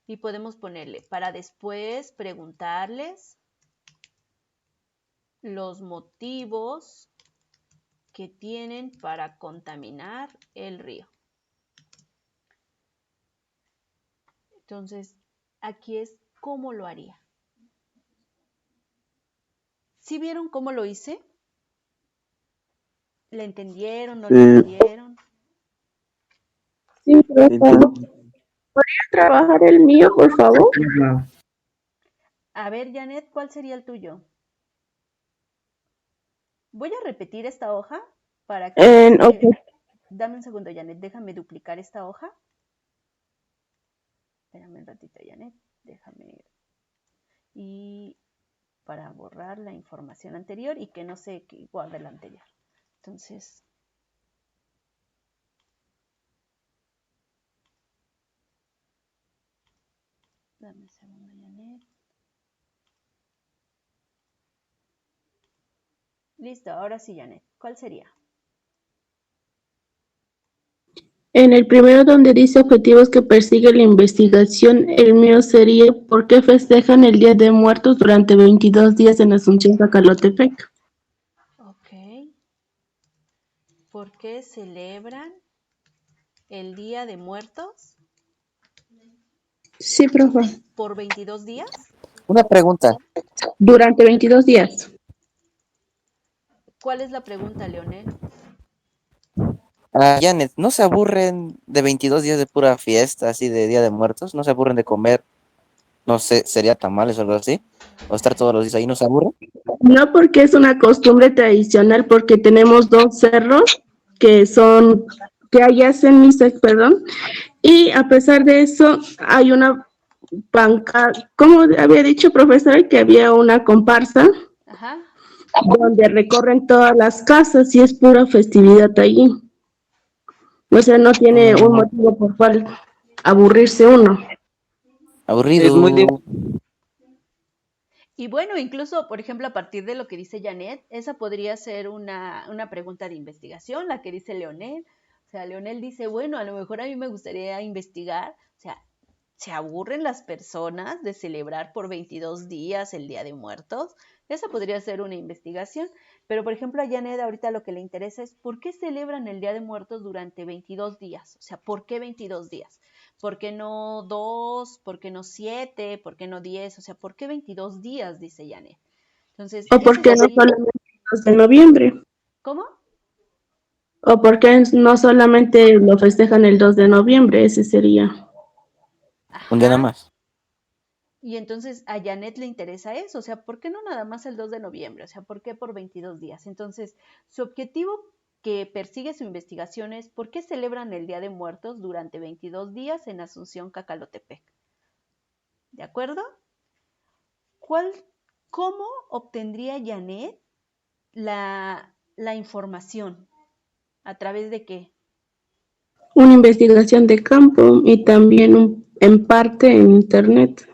Y podemos ponerle para después preguntarles los motivos que tienen para contaminar el río. Entonces, aquí es cómo lo haría. ¿Sí vieron cómo lo hice? ¿Le entendieron? ¿No le entendieron? Sí, profe. ¿Podría trabajar el mío, por favor? A ver, Janet, ¿cuál sería el tuyo? Voy a repetir esta hoja para que... Ok. Dame un segundo, Janet, déjame duplicar esta hoja. Espérame un ratito, Janet, déjame... Y para borrar la información anterior y que no se guarde la anterior. Entonces... Dame un segundo, Janet. Listo, ahora sí, Janet. ¿Cuál sería? En el primero donde dice objetivos que persigue la investigación, el mío sería ¿por qué festejan el Día de Muertos durante 22 días en Asunción, Zacalotepec? Ok. ¿Por qué celebran el Día de Muertos? Sí, profe. ¿Por 22 días? Una pregunta. Durante 22 días. ¿Cuál es la pregunta, Leonel? Janet, ¿no se aburren de 22 días de pura fiesta, así de Día de Muertos? ¿No se aburren de comer, no sé, sería tamales o algo así? ¿O estar todos los días ahí no se aburren? No porque es una costumbre tradicional, porque tenemos 2 cerros que allá hacen misa, perdón, y a pesar de eso hay una banca, como había dicho profesor, que había una comparsa Ajá. donde recorren todas las casas y es pura festividad allí. O sea, no tiene un motivo por cual aburrirse uno. Aburrido. Es muy Y bueno, incluso, por ejemplo, a partir de lo que dice Janet, esa podría ser una pregunta de investigación, la que dice Leonel. O sea, Leonel dice, bueno, a lo mejor a mí me gustaría investigar, o sea, ¿se aburren las personas de celebrar por 22 días el Día de Muertos? Esa podría ser una investigación. Pero, por ejemplo, a Janet ahorita lo que le interesa es ¿por qué celebran el Día de Muertos durante 22 días? O sea, ¿por qué 22 días? ¿Por qué no 2? ¿Por qué no 7? ¿Por qué no 10? O sea, ¿por qué 22 días? Dice Janet. Entonces, O ese porque no sería... solamente el 2 de noviembre. ¿Cómo? O porque no solamente lo festejan el 2 de noviembre, ese sería. Un día nada Ajá. más. Y entonces a Janet le interesa eso, o sea, ¿por qué no nada más el 2 de noviembre? O sea, ¿por qué por 22 días? Entonces, su objetivo que persigue su investigación es ¿por qué celebran el Día de Muertos durante 22 días en Asunción, Cacalotepec? ¿De acuerdo? ¿Cómo obtendría Janet la información? ¿A través de qué? Una investigación de campo y también en parte en internet.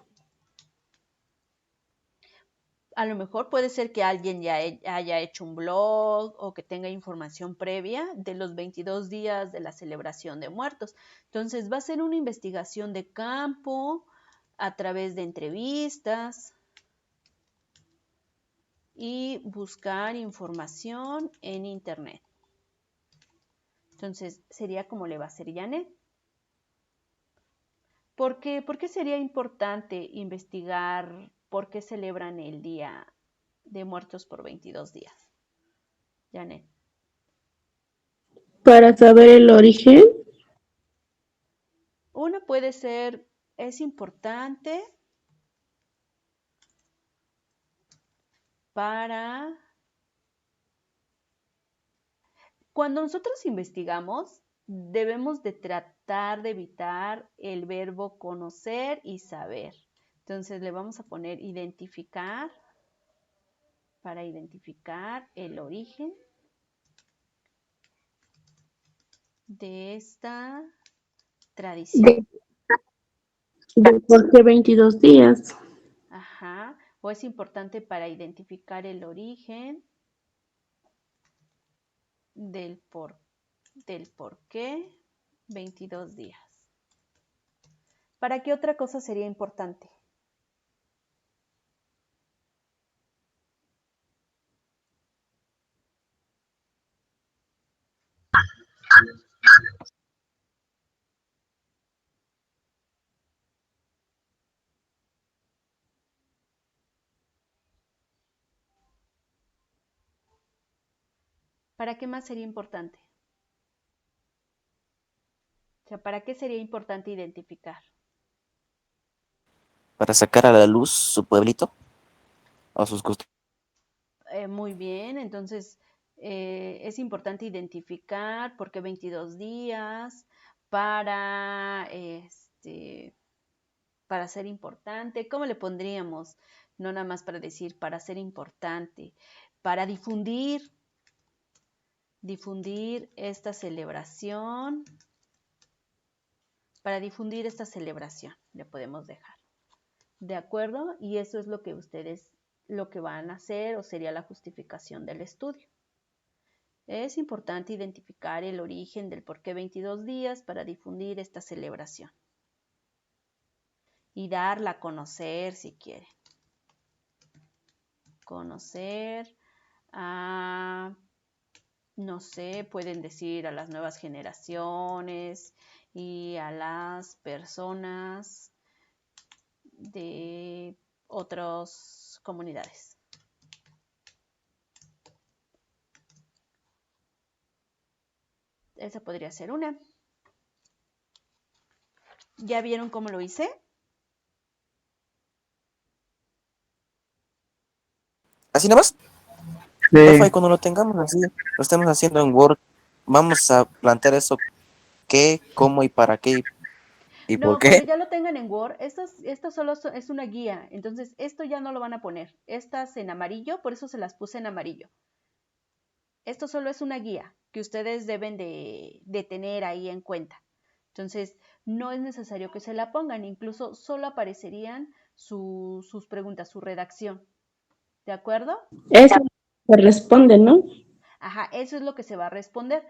A lo mejor puede ser que alguien ya haya hecho un blog o que tenga información previa de los 22 días de la celebración de muertos. Entonces va a ser una investigación de campo a través de entrevistas y buscar información en internet. Entonces sería como le va a hacer Janet. ¿Por qué sería importante investigar por qué celebran el Día de Muertos por 22 días? Janet. Para saber el origen. Uno puede ser, es importante para... Cuando nosotros investigamos, debemos de tratar de evitar el verbo conocer y saber. Entonces le vamos a poner identificar para identificar el origen de esta tradición. ¿De por qué 22 días? Ajá. O es importante para identificar el origen del por qué 22 días. ¿Para qué otra cosa sería importante? ¿Para qué más sería importante? O sea, ¿para qué sería importante identificar? Para sacar a la luz su pueblito o sus costumbres. Muy bien, entonces es importante identificar por qué 22 días para ser importante. ¿Cómo le pondríamos? No nada más para decir para ser importante, para difundir esta celebración, le podemos dejar. ¿De acuerdo? Y eso es lo que ustedes lo que van a hacer o sería la justificación del estudio. Es importante identificar el origen del por qué 22 días para difundir esta celebración y darla a conocer si quieren. Conocer a, no sé, pueden decir a las nuevas generaciones y a las personas de otras comunidades. Esa podría ser una. ¿Ya vieron cómo lo hice? Así nada más. Profe, y cuando lo tengamos así, lo estemos haciendo en Word, vamos a plantear eso, qué, cómo y para qué y por No, cuando qué. ya lo tengan en Word, esto solo es una guía, entonces esto ya no lo van a poner. Estas en amarillo, por eso se las puse en amarillo. Esto solo es una guía que ustedes deben de tener ahí en cuenta. Entonces, no es necesario que se la pongan, incluso solo aparecerían sus preguntas, su redacción. ¿De acuerdo? Eso se responde, ¿no? Ajá, eso es lo que se va a responder.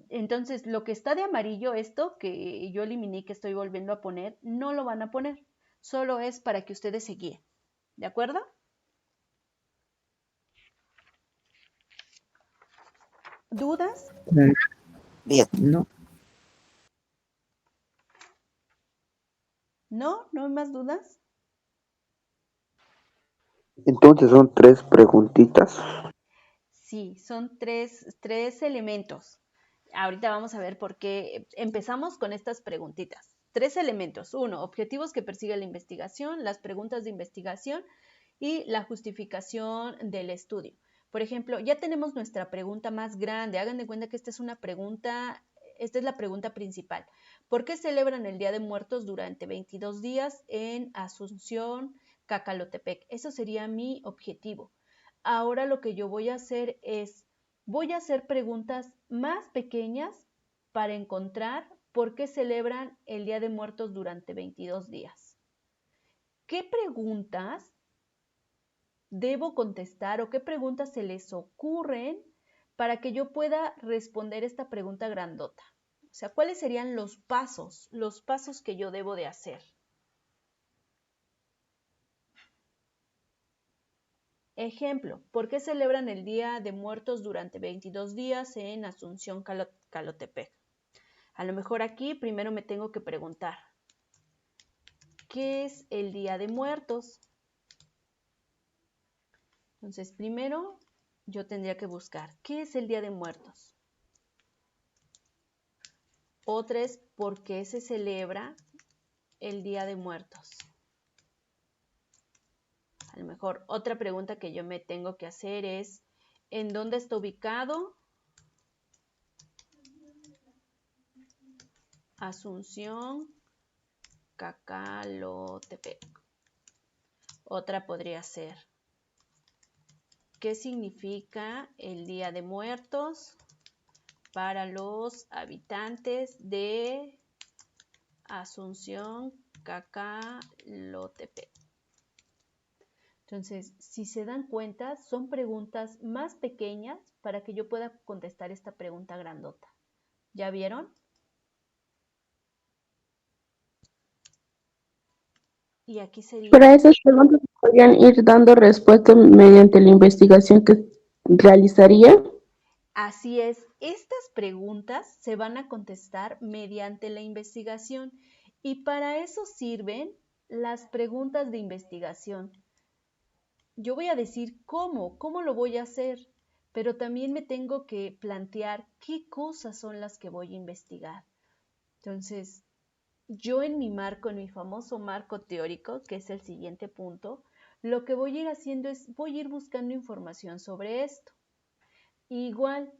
Entonces, lo que está de amarillo, esto que yo eliminé, que estoy volviendo a poner, no lo van a poner. Solo es para que ustedes se guíen. ¿De acuerdo? ¿Dudas? Bien. No. ¿No? ¿No hay más dudas? Entonces son 3 preguntitas. Sí, son tres elementos. Ahorita vamos a ver por qué. Empezamos con estas preguntitas. 3 elementos. 1, objetivos que persigue la investigación, las preguntas de investigación y la justificación del estudio. Por ejemplo, ya tenemos nuestra pregunta más grande. Hagan de cuenta que esta es la pregunta principal. ¿Por qué celebran el Día de Muertos durante 22 días en Asunción, Cacalotepec? Eso sería mi objetivo. Ahora lo que yo voy a hacer es, voy a hacer preguntas más pequeñas para encontrar por qué celebran el Día de Muertos durante 22 días. ¿Qué preguntas debo contestar o qué preguntas se les ocurren para que yo pueda responder esta pregunta grandota? O sea, ¿cuáles serían los pasos que yo debo de hacer? Ejemplo, ¿por qué celebran el Día de Muertos durante 22 días en Asunción, Calotepec? A lo mejor aquí primero me tengo que preguntar, ¿qué es el Día de Muertos? Entonces, primero yo tendría que buscar, ¿qué es el Día de Muertos? Otra es, ¿por qué se celebra el Día de Muertos? A lo mejor otra pregunta que yo me tengo que hacer es, ¿en dónde está ubicado Asunción, Cacalotepec? Otra podría ser, ¿qué significa el Día de Muertos para los habitantes de Asunción, Cacalotepec? Entonces, si se dan cuenta, son preguntas más pequeñas para que yo pueda contestar esta pregunta grandota. ¿Ya vieron? Y aquí sería... Para esas preguntas podrían ir dando respuestas mediante la investigación que realizaría. Así es, estas preguntas se van a contestar mediante la investigación y para eso sirven las preguntas de investigación. Yo voy a decir cómo lo voy a hacer, pero también me tengo que plantear qué cosas son las que voy a investigar. Entonces, yo en mi marco, en mi famoso marco teórico, que es el siguiente punto, lo que voy a ir haciendo es, voy a ir buscando información sobre esto. Igual,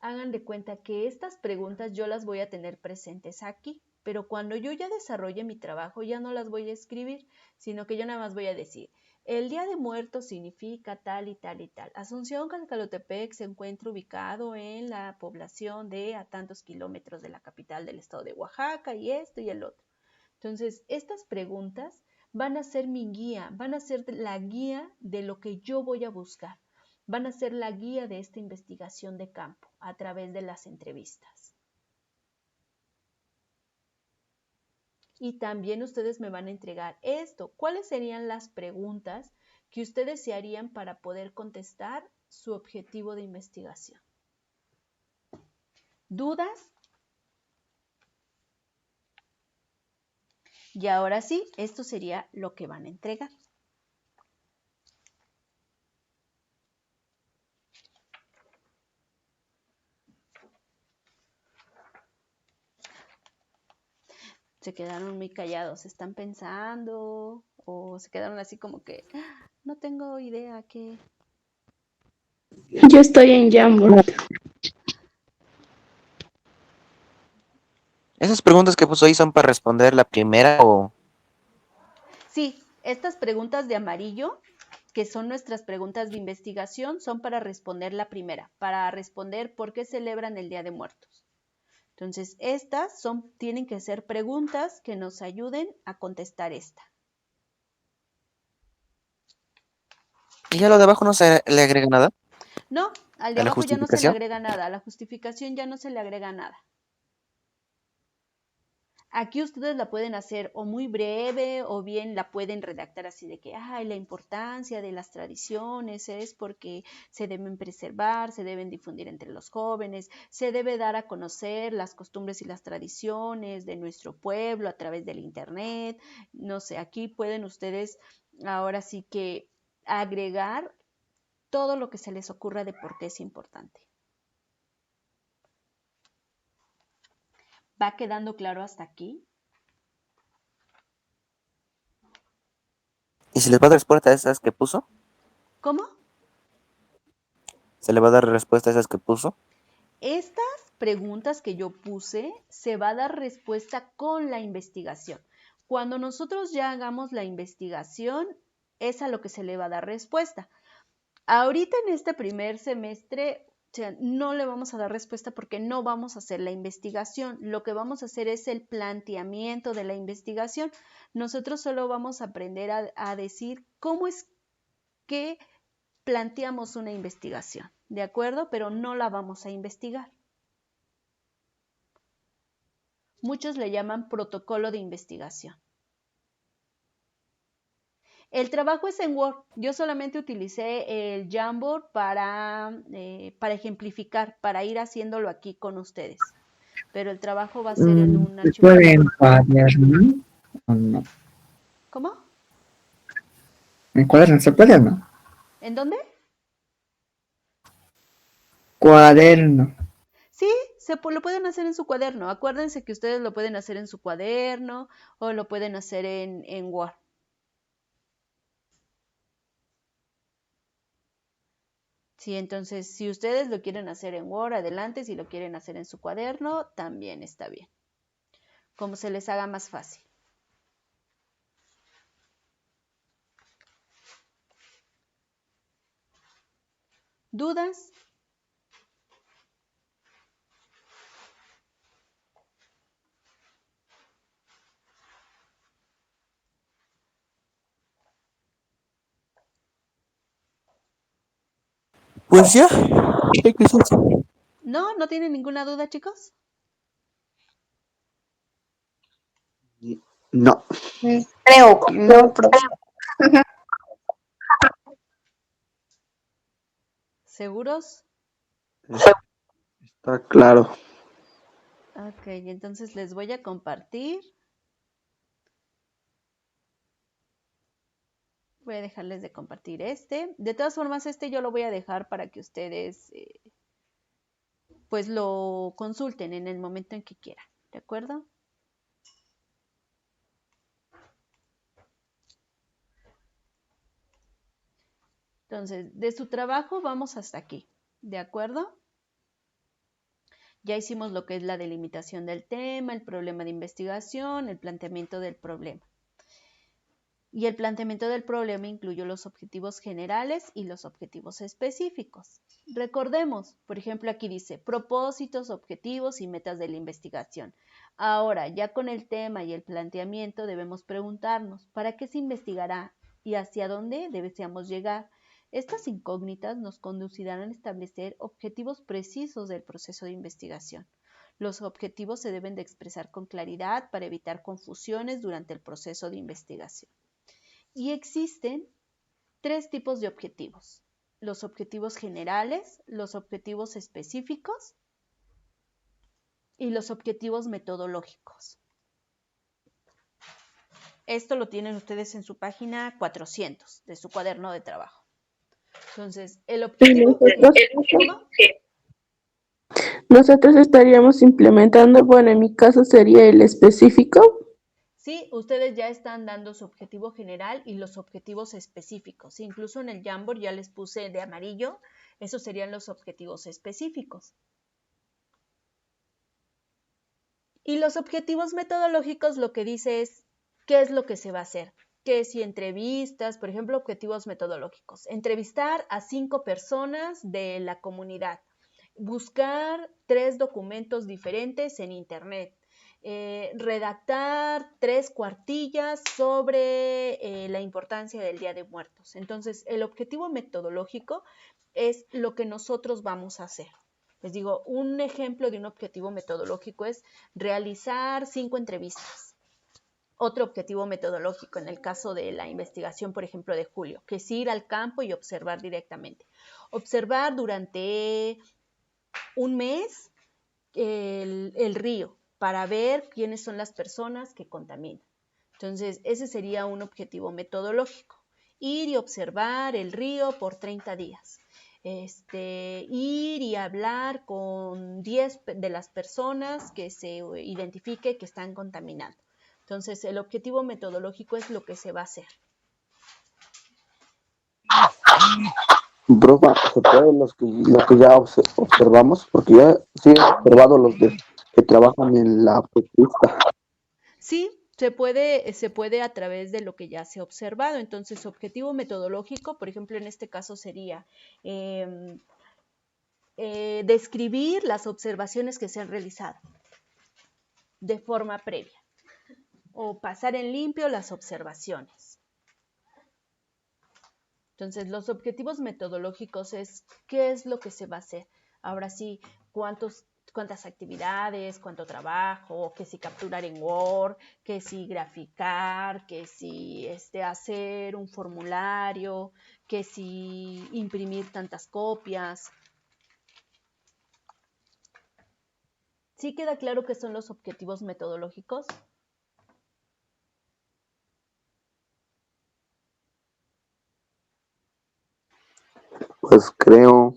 hagan de cuenta que estas preguntas yo las voy a tener presentes aquí, pero cuando yo ya desarrolle mi trabajo ya no las voy a escribir, sino que yo nada más voy a decir, el Día de Muertos significa tal y tal y tal. Asunción Cacalotepec se encuentra ubicado en la población de a tantos kilómetros de la capital del estado de Oaxaca y esto y el otro. Entonces, estas preguntas van a ser mi guía, van a ser la guía de lo que yo voy a buscar. Van a ser la guía de esta investigación de campo a través de las entrevistas. Y también ustedes me van a entregar esto. ¿Cuáles serían las preguntas que ustedes se harían para poder contestar su objetivo de investigación? ¿Dudas? Y ahora sí, esto sería lo que van a entregar. Se quedaron muy callados, ¿están pensando? ¿O se quedaron así como que, no tengo idea qué? Yo estoy en Jamboard. ¿Esas preguntas que puso ahí son para responder la primera o...? Sí, estas preguntas de amarillo, que son nuestras preguntas de investigación, son para responder la primera, para responder por qué celebran el Día de Muertos. Entonces, estas tienen que ser preguntas que nos ayuden a contestar esta. ¿Y ya lo de abajo no se le agrega nada? No, al de ¿A la abajo ya no se le justificación? agrega nada, a la justificación ya no se le agrega nada. Aquí ustedes la pueden hacer o muy breve o bien la pueden redactar así de que la importancia de las tradiciones es porque se deben preservar, se deben difundir entre los jóvenes, se debe dar a conocer las costumbres y las tradiciones de nuestro pueblo a través del internet. No sé, aquí pueden ustedes ahora sí que agregar todo lo que se les ocurra de por qué es importante. ¿Va quedando claro hasta aquí? ¿Y se les va a dar respuesta a esas que puso? ¿Cómo? ¿Se le va a dar respuesta a esas que puso? Estas preguntas que yo puse se va a dar respuesta con la investigación. Cuando nosotros ya hagamos la investigación, es a lo que se le va a dar respuesta. Ahorita en este primer semestre, no le vamos a dar respuesta porque no vamos a hacer la investigación. Lo que vamos a hacer es el planteamiento de la investigación. Nosotros solo vamos a aprender a decir cómo es que planteamos una investigación, ¿de acuerdo? Pero no la vamos a investigar. Muchos le llaman protocolo de investigación. El trabajo es en Word. Yo solamente utilicé el Jamboard para ejemplificar, para ir haciéndolo aquí con ustedes. Pero el trabajo va a ser en un ¿Se archivo. puede en cuaderno o no? ¿Cómo? ¿En cuaderno se puede o no? ¿En dónde? Cuaderno. Sí, lo pueden hacer en su cuaderno. Acuérdense que ustedes lo pueden hacer en su cuaderno o lo pueden hacer en Word. Sí, entonces, si ustedes lo quieren hacer en Word, adelante. Si lo quieren hacer en su cuaderno, también está bien. Como se les haga más fácil. ¿Dudas? Pues ya. Creo que es eso. ¿No? ¿No tienen ninguna duda, chicos? No, Creo que no, profe. ¿Seguros? está claro. Ok, entonces les voy a compartir. Voy a dejarles de compartir este. De todas formas, este yo lo voy a dejar para que ustedes pues lo consulten en el momento en que quieran. ¿De acuerdo? Entonces, de su trabajo vamos hasta aquí. ¿De acuerdo? Ya hicimos lo que es la delimitación del tema, el problema de investigación, el planteamiento del problema. Y el planteamiento del problema incluyó los objetivos generales y los objetivos específicos. Recordemos, por ejemplo, aquí dice propósitos, objetivos y metas de la investigación. Ahora, ya con el tema y el planteamiento debemos preguntarnos, ¿para qué se investigará y hacia dónde deseamos llegar? Estas incógnitas nos conducirán a establecer objetivos precisos del proceso de investigación. Los objetivos se deben de expresar con claridad para evitar confusiones durante el proceso de investigación. Y existen tres tipos de objetivos: los objetivos generales, los objetivos específicos y los objetivos metodológicos. Esto lo tienen ustedes en su página 400 de su cuaderno de trabajo. Entonces, el objetivo... ¿Cómo? Nosotros estaríamos implementando, bueno, en mi caso sería el específico. Sí, ustedes ya están dando su objetivo general y los objetivos específicos. Incluso en el Jamboard ya les puse de amarillo, esos serían los objetivos específicos. Y los objetivos metodológicos lo que dice es qué es lo que se va a hacer. Que si entrevistas, por ejemplo, objetivos metodológicos, entrevistar a 5 personas de la comunidad, buscar 3 documentos diferentes en internet, redactar 3 cuartillas sobre la importancia del Día de Muertos. Entonces, el objetivo metodológico es lo que nosotros vamos a hacer. Les digo, un ejemplo de un objetivo metodológico es realizar 5 entrevistas. Otro objetivo metodológico en el caso de la investigación, por ejemplo, de Julio, que es ir al campo y observar directamente. Observar durante un mes el río para ver quiénes son las personas que contaminan. Entonces, ese sería un objetivo metodológico. Ir y observar el río por 30 días. Ir y hablar con 10 de las personas que se identifique que están contaminando. Entonces, el objetivo metodológico es lo que se va a hacer. Profa, ¿se pueden los que ya observamos? Porque ya sí he observado los que trabajan en la autopista. Sí, se puede a través de lo que ya se ha observado. Entonces, objetivo metodológico, por ejemplo, en este caso sería describir las observaciones que se han realizado de forma previa o pasar en limpio las observaciones. Entonces, los objetivos metodológicos es qué es lo que se va a hacer. Ahora sí, cuántas actividades, cuánto trabajo, que si capturar en Word, que si graficar, que si hacer un formulario, que si imprimir tantas copias. ¿Sí queda claro qué son los objetivos metodológicos? Pues creo.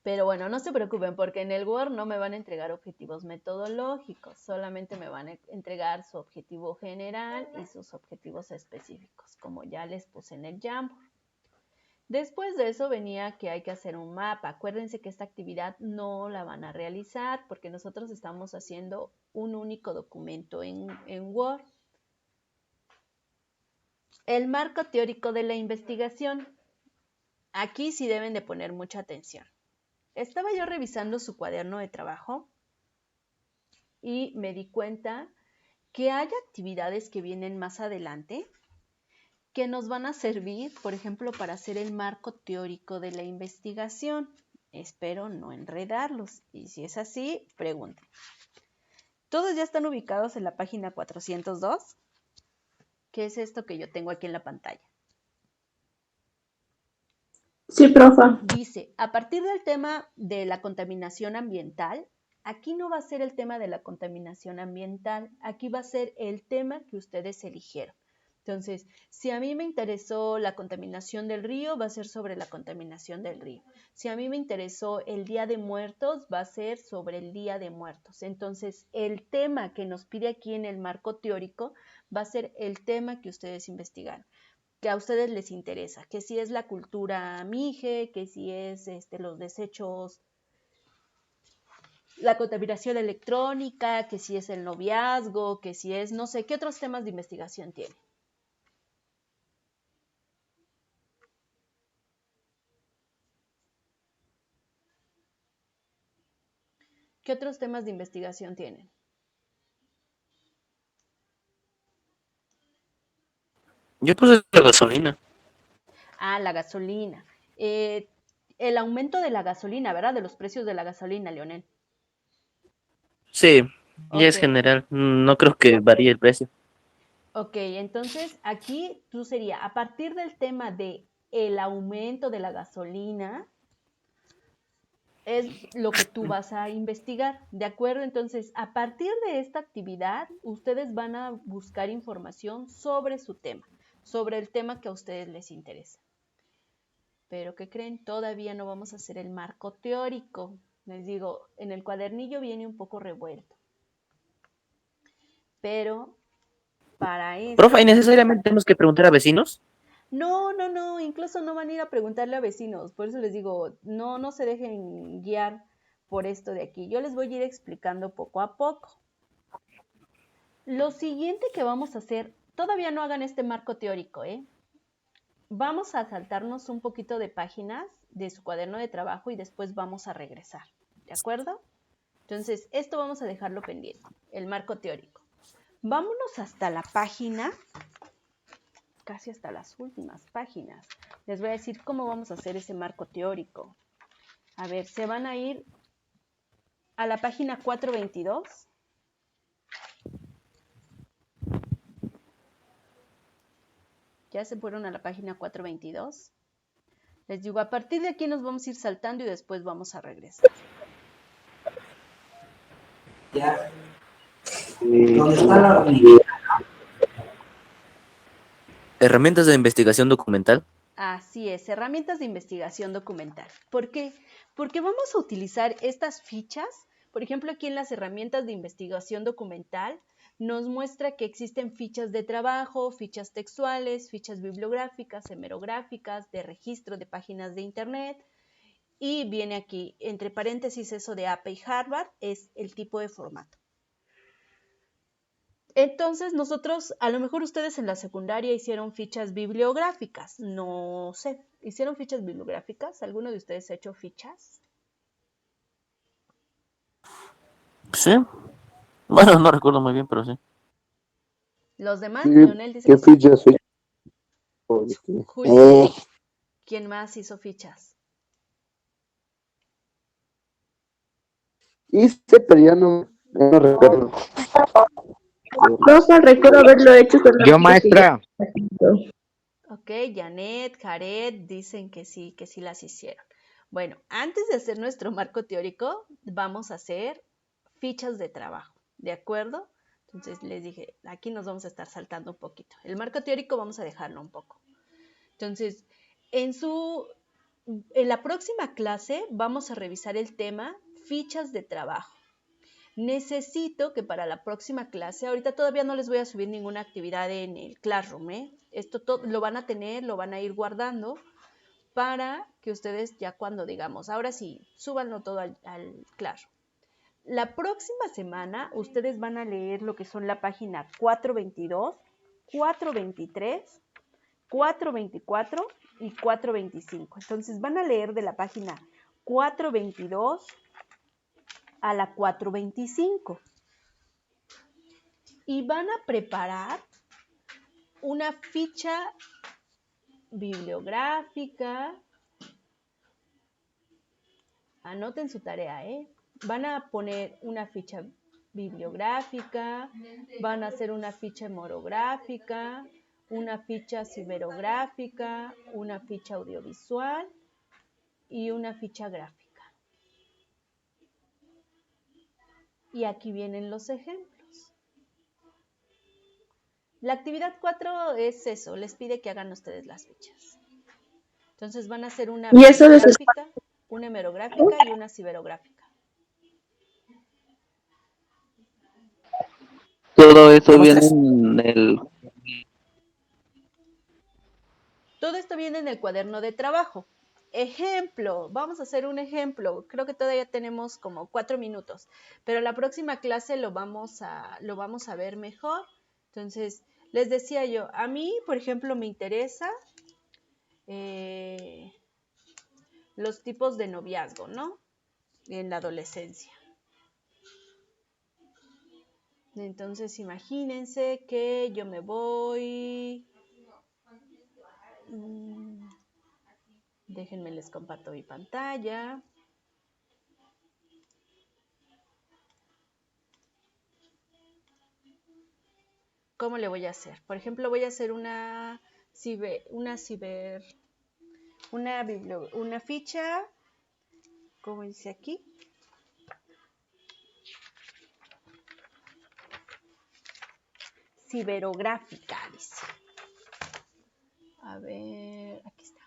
Pero bueno, no se preocupen porque en el Word no me van a entregar objetivos metodológicos, solamente me van a entregar su objetivo general y sus objetivos específicos, como ya les puse en el Jamboard. Después de eso venía que hay que hacer un mapa. Acuérdense que esta actividad no la van a realizar porque nosotros estamos haciendo un único documento en Word. El marco teórico de la investigación. Aquí sí deben de poner mucha atención. Estaba yo revisando su cuaderno de trabajo y me di cuenta que hay actividades que vienen más adelante que nos van a servir, por ejemplo, para hacer el marco teórico de la investigación. Espero no enredarlos y si es así, pregunten. ¿Todos ya están ubicados en la página 402? ¿Qué es esto que yo tengo aquí en la pantalla? Sí, profa. Dice, a partir del tema de la contaminación ambiental, aquí no va a ser el tema de la contaminación ambiental, aquí va a ser el tema que ustedes eligieron. Entonces, si a mí me interesó la contaminación del río, va a ser sobre la contaminación del río. Si a mí me interesó el Día de Muertos, va a ser sobre el Día de Muertos. Entonces, el tema que nos pide aquí en el marco teórico va a ser el tema que ustedes investigaron, que a ustedes les interesa, que si es la cultura mije, que si es los desechos, la contaminación electrónica, que si es el noviazgo, que si es, no sé, ¿qué otros temas de investigación tiene? ¿Qué otros temas de investigación tienen? Yo puse la gasolina. Ah, la gasolina. El aumento de la gasolina, ¿verdad? De los precios de la gasolina, Leonel. Sí, ya es Ok. general. No creo que varíe el precio. Ok, entonces aquí tú sería, a partir del tema de el aumento de la gasolina, es lo que tú vas a investigar, ¿de acuerdo? Entonces, a partir de esta actividad, ustedes van a buscar información sobre su tema, sobre el tema que a ustedes les interesa. Pero, ¿qué creen? Todavía no vamos a hacer el marco teórico. Les digo, en el cuadernillo viene un poco revuelto. Pero, para eso... Profe, ¿y necesariamente tenemos que preguntar a vecinos? No, incluso no van a ir a preguntarle a vecinos, por eso les digo, no se dejen guiar por esto de aquí. Yo les voy a ir explicando poco a poco. Lo siguiente que vamos a hacer, todavía no hagan este marco teórico, Vamos a saltarnos un poquito de páginas de su cuaderno de trabajo y después vamos a regresar, ¿de acuerdo? Entonces, esto vamos a dejarlo pendiente, el marco teórico. Vámonos hasta la página, casi hasta las últimas páginas. Les voy a decir cómo vamos a hacer ese marco teórico. A ver, se van a ir a la página 422. Ya se fueron a la página 422. Les digo, a partir de aquí nos vamos a ir saltando y después vamos a regresar. Ya. ¿Dónde está la hormiga? Herramientas de investigación documental. Así es, herramientas de investigación documental. ¿Por qué? Porque vamos a utilizar estas fichas. Por ejemplo, aquí en las herramientas de investigación documental nos muestra que existen fichas de trabajo, fichas textuales, fichas bibliográficas, hemerográficas, de registro de páginas de internet. Y viene aquí, entre paréntesis, eso de APA y Harvard, es el tipo de formato. Entonces nosotros, a lo mejor ustedes en la secundaria hicieron fichas bibliográficas, no sé, ¿hicieron fichas bibliográficas? ¿Alguno de ustedes ha hecho fichas? Sí. Bueno, no recuerdo muy bien, pero sí. Los demás, Sí, Leonel dice ¿qué que sí. fichas? Julio, ¿quién más hizo fichas? Hice, pero ya no recuerdo. Profa, recuerdo haberlo hecho con Yo, maestra. Ok, Janet, Jared dicen que sí las hicieron. Bueno, antes de hacer nuestro marco teórico, vamos a hacer fichas de trabajo, ¿de acuerdo? Entonces les dije, aquí nos vamos a estar saltando un poquito. El marco teórico vamos a dejarlo un poco. Entonces, en la próxima clase vamos a revisar el tema fichas de trabajo. Necesito que para la próxima clase, ahorita todavía no les voy a subir ninguna actividad en el Classroom, Esto todo lo van a tener, lo van a ir guardando, para que ustedes ya cuando digamos, ahora sí, súbanlo todo al Clash. La próxima semana ustedes van a leer lo que son la página 422, 423, 424 y 425. Entonces van a leer de la página 422 a la 425 y van a preparar una ficha bibliográfica. Anoten su tarea, Van a poner una ficha bibliográfica, van a hacer una ficha hemorográfica, una ficha ciberográfica, una ficha audiovisual y una ficha gráfica. Y aquí vienen los ejemplos. La actividad 4 es eso, les pide que hagan ustedes las fichas. Entonces van a hacer una bibliográfica, una hemerográfica y una ciberográfica. Todo eso viene en el... Todo esto viene en el cuaderno de trabajo. Ejemplo, vamos a hacer un ejemplo. Creo que todavía tenemos como 4 minutos, pero la próxima clase lo vamos a ver mejor. Entonces, les decía yo, a mí, por ejemplo, me interesa los tipos de noviazgo, ¿no? En la adolescencia. Entonces, imagínense que yo me voy... Déjenme les comparto mi pantalla. ¿Cómo le voy a hacer? Por ejemplo, voy a hacer una ficha, ¿cómo dice aquí? Ciberográfica, dice. A ver, aquí está.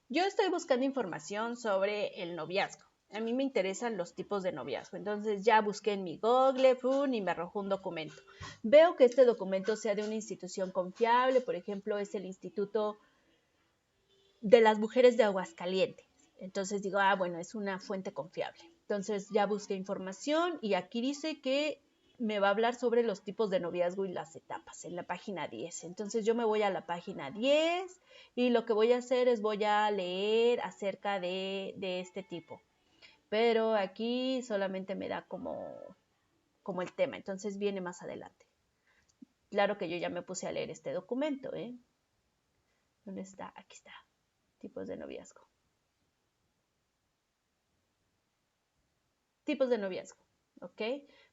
Yo estoy buscando información sobre el noviazgo. A mí me interesan los tipos de noviazgo. Entonces ya busqué en mi Google y me arrojó un documento. Veo que este documento sea de una institución confiable. Por ejemplo, es el Instituto de las Mujeres de Aguascalientes. Entonces digo, bueno, es una fuente confiable. Entonces ya busqué información y aquí dice que me va a hablar sobre los tipos de noviazgo y las etapas en la página 10. Entonces yo me voy a la página 10 y lo que voy a hacer es voy a leer acerca de este tipo. Pero aquí solamente me da como el tema. Entonces viene más adelante. Claro que yo ya me puse a leer este documento, ¿Dónde está? Aquí está. Tipos de noviazgo. Tipos de noviazgo, ¿ok?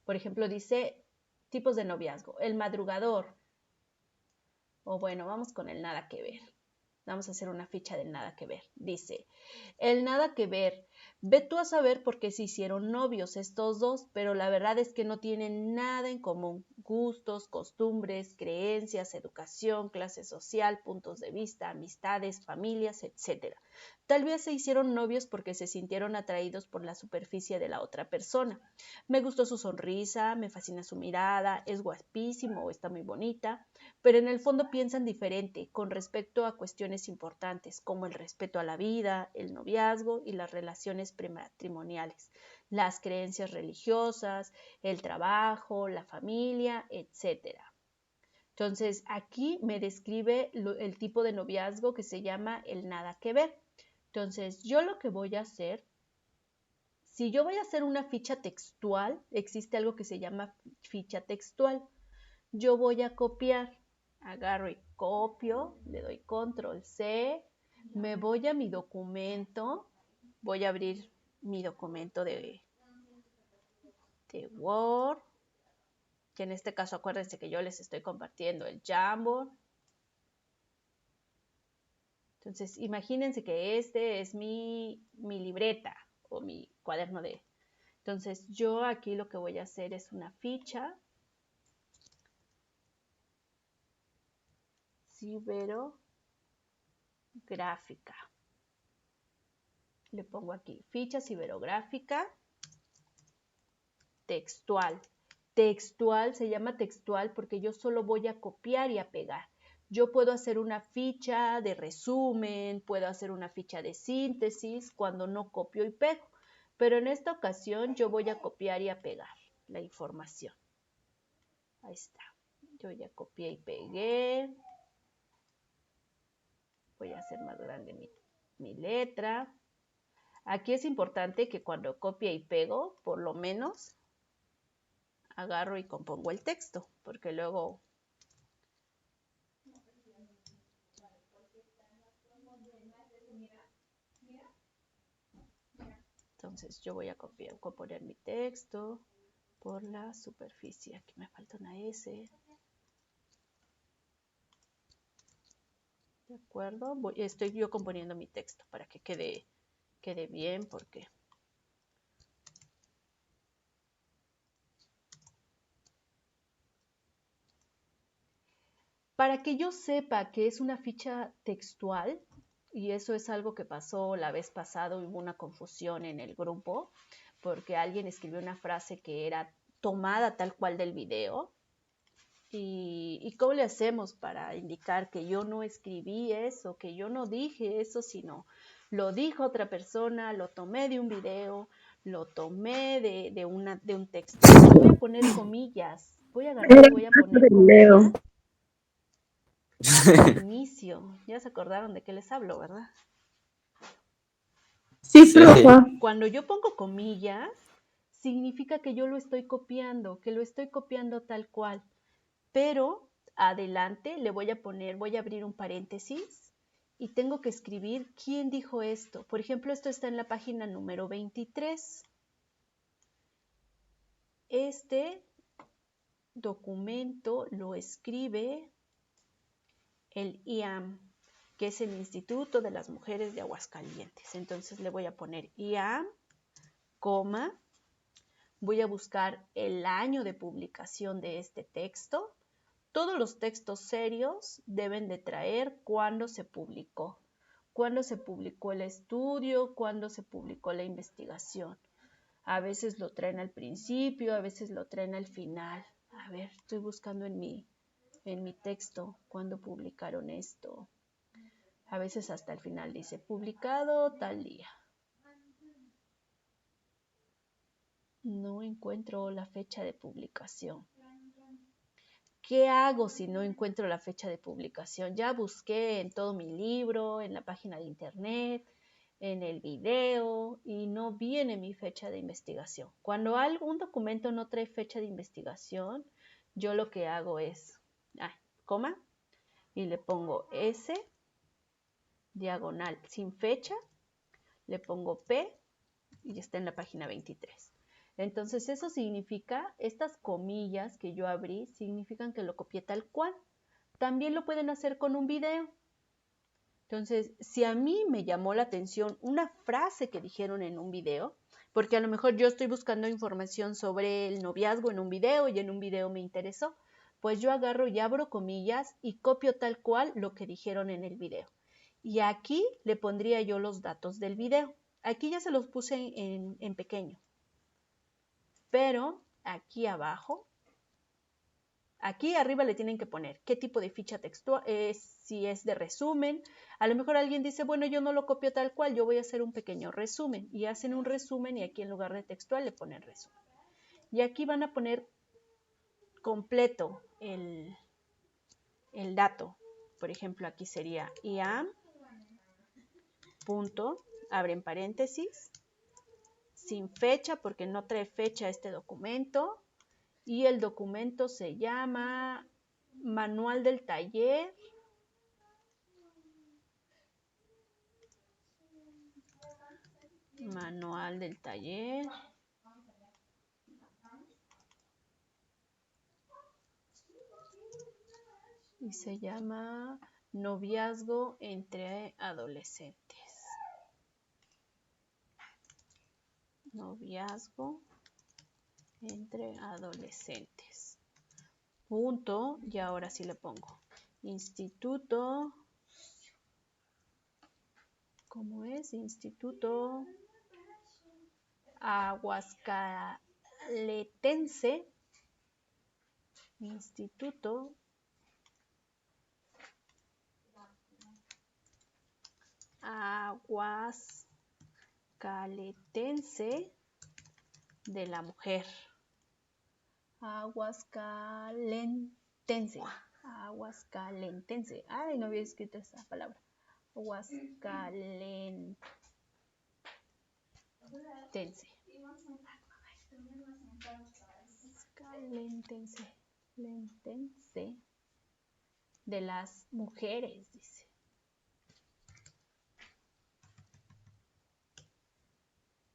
Por ejemplo, dice tipos de noviazgo. El madrugador. O bueno, vamos con el nada que ver. Vamos a hacer una ficha del nada que ver. Dice, el nada que ver. Ve tú a saber por qué se hicieron novios estos dos, pero la verdad es que no tienen nada en común. Gustos, costumbres, creencias, educación, clase social, puntos de vista, amistades, familias, etc. Tal vez se hicieron novios porque se sintieron atraídos por la superficie de la otra persona. Me gustó su sonrisa, me fascina su mirada, es guapísimo o está muy bonita, pero en el fondo piensan diferente con respecto a cuestiones importantes como el respeto a la vida, el noviazgo y las relaciones prematrimoniales, las creencias religiosas, el trabajo, la familia, etc. Entonces, aquí me describe el tipo de noviazgo que se llama el nada que ver. Entonces, yo lo que voy a hacer, si yo voy a hacer una ficha textual, existe algo que se llama ficha textual. Yo voy a copiar, agarro y copio, le doy control C, me voy a mi documento, voy a abrir mi documento de Word, que en este caso acuérdense que yo les estoy compartiendo el Jamboard. Entonces, imagínense que este es mi libreta o mi cuaderno de... Entonces, yo aquí lo que voy a hacer es una ficha ciberográfica. Le pongo aquí, ficha ciberográfica textual. Textual, se llama textual porque yo solo voy a copiar y a pegar. Yo puedo hacer una ficha de resumen, puedo hacer una ficha de síntesis cuando no copio y pego. Pero en esta ocasión yo voy a copiar y a pegar la información. Ahí está. Yo ya copié y pegué. Voy a hacer más grande mi letra. Aquí es importante que cuando copie y pego, por lo menos, agarro y compongo el texto, porque luego entonces yo voy a componer mi texto por la superficie. Aquí me falta una S. ¿De acuerdo? Estoy yo componiendo mi texto para que quede bien, porque para que yo sepa que es una ficha textual, y eso es algo que pasó la vez pasada, hubo una confusión en el grupo, porque alguien escribió una frase que era tomada tal cual del video. ¿Y cómo le hacemos para indicar que yo no escribí eso, que yo no dije eso, sino lo dijo otra persona, lo tomé de un video, lo tomé de un texto? Voy a poner comillas, voy a agarrar y voy a poner comillas al inicio. Ya se acordaron de qué les hablo, ¿verdad? Sí, profa. Cuando yo pongo comillas, significa que yo lo estoy copiando, que lo estoy copiando tal cual. Pero adelante le voy a abrir un paréntesis y tengo que escribir quién dijo esto. Por ejemplo, esto está en la página número 23. Este documento lo escribe el IAM, que es el Instituto de las Mujeres de Aguascalientes. Entonces le voy a poner IAM, coma, voy a buscar el año de publicación de este texto. Todos los textos serios deben de traer cuándo se publicó el estudio, cuándo se publicó la investigación. A veces lo traen al principio, a veces lo traen al final. A ver, estoy buscando en mi texto cuándo publicaron esto. A veces hasta el final dice publicado tal día. No encuentro la fecha de publicación. ¿Qué hago si no encuentro la fecha de publicación? Ya busqué en todo mi libro, en la página de internet, en el video, y no viene mi fecha de investigación. Cuando algún documento no trae fecha de investigación, yo lo que hago es, coma, y le pongo S, diagonal, sin fecha, le pongo P, y está en la página 23. Entonces eso significa, estas comillas que yo abrí, significan que lo copié tal cual. También lo pueden hacer con un video. Entonces, si a mí me llamó la atención una frase que dijeron en un video, porque a lo mejor yo estoy buscando información sobre el noviazgo en un video y en un video me interesó, pues yo agarro y abro comillas y copio tal cual lo que dijeron en el video. Y aquí le pondría yo los datos del video. Aquí ya se los puse en pequeño. Pero aquí abajo, aquí arriba le tienen que poner qué tipo de ficha textual es, si es de resumen. A lo mejor alguien dice, bueno, yo no lo copio tal cual, yo voy a hacer un pequeño resumen. Y hacen un resumen y aquí en lugar de textual le ponen resumen. Y aquí van a poner completo el dato. Por ejemplo, aquí sería IAM, punto, abren paréntesis, sin fecha porque no trae fecha este documento. Y el documento se llama Manual del Taller. Manual del Taller. Y se llama Noviazgo entre Adolescentes. Noviazgo entre adolescentes. Punto, y ahora sí le pongo Instituto. ¿Cómo es? Instituto Aguascaliense. Instituto Aguascaletense de la mujer. Aguascalentense. Aguascalentense. Ay, no había escrito esa palabra. Aguascalentense. Aguascalentense. Lentense. De las mujeres, dice.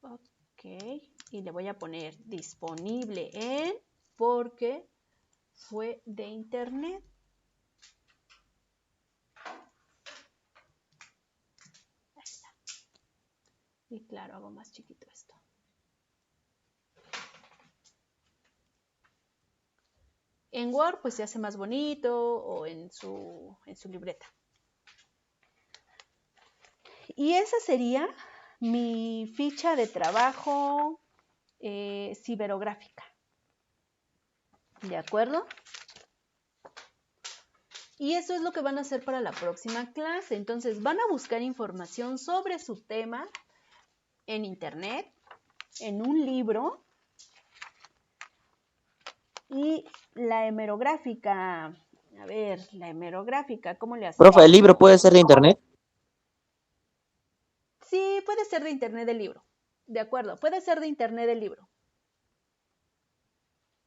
Ok, y le voy a poner disponible en porque fue de internet. Ahí está. Y claro, hago más chiquito esto. En Word pues se hace más bonito o en su libreta. Y esa sería mi ficha de trabajo ciberográfica. ¿De acuerdo? Y eso es lo que van a hacer para la próxima clase. Entonces van a buscar información sobre su tema en internet, en un libro. Y la hemerográfica, a ver, la hemerográfica, ¿cómo le hacemos? Profe, ¿el libro puede ser de internet? Sí, puede ser de internet el libro. De acuerdo, puede ser de internet el libro.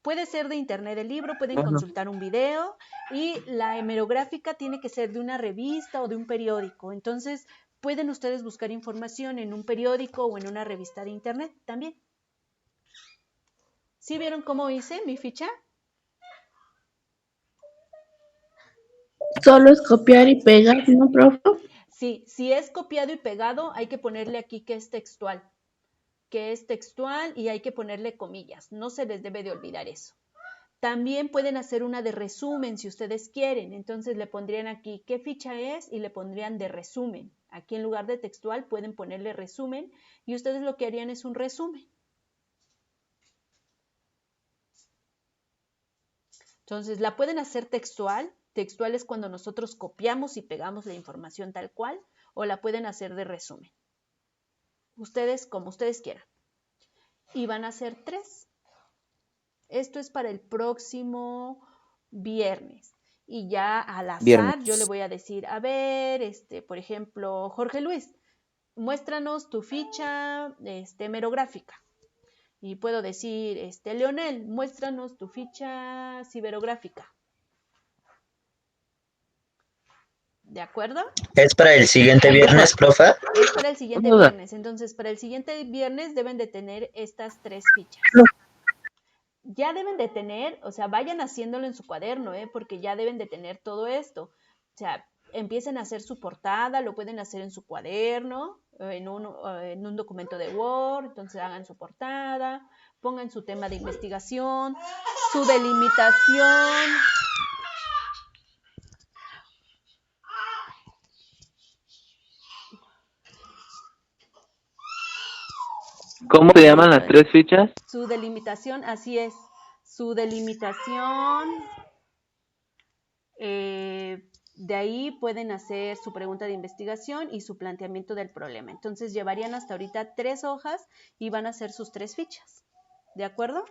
Puede ser de internet el libro, pueden consultar un video y la hemerográfica tiene que ser de una revista o de un periódico. Entonces, pueden ustedes buscar información en un periódico o en una revista de internet también. ¿Sí vieron cómo hice mi ficha? Solo es copiar y pegar, ¿no, profe? Sí, si es copiado y pegado, hay que ponerle aquí que es textual y hay que ponerle comillas. No se les debe de olvidar eso. También pueden hacer una de resumen si ustedes quieren. Entonces le pondrían aquí qué ficha es y le pondrían de resumen. Aquí en lugar de textual pueden ponerle resumen y ustedes lo que harían es un resumen. Entonces la pueden hacer textual. Textual es cuando nosotros copiamos y pegamos la información tal cual, o la pueden hacer de resumen. Ustedes como ustedes quieran. Y van a hacer 3. Esto es para el próximo viernes. Y ya al azar yo le voy a decir, a ver, por ejemplo, Jorge Luis, muéstranos tu ficha hemerográfica. Y puedo decir, Leonel, muéstranos tu ficha ciberográfica. ¿De acuerdo? ¿Es para el siguiente viernes, profe? Es para el siguiente viernes. Entonces, para el siguiente viernes deben de tener estas 3 fichas. Ya deben de tener, o sea, vayan haciéndolo en su cuaderno, porque ya deben de tener todo esto. O sea, empiecen a hacer su portada, lo pueden hacer en su cuaderno, en un documento de Word, entonces hagan su portada, pongan su tema de investigación, su delimitación. ¿Cómo se llaman las 3 fichas? Su delimitación, así es. Su delimitación. De ahí pueden hacer su pregunta de investigación y su planteamiento del problema. Entonces llevarían hasta ahorita 3 hojas y van a hacer sus 3 fichas. ¿De acuerdo?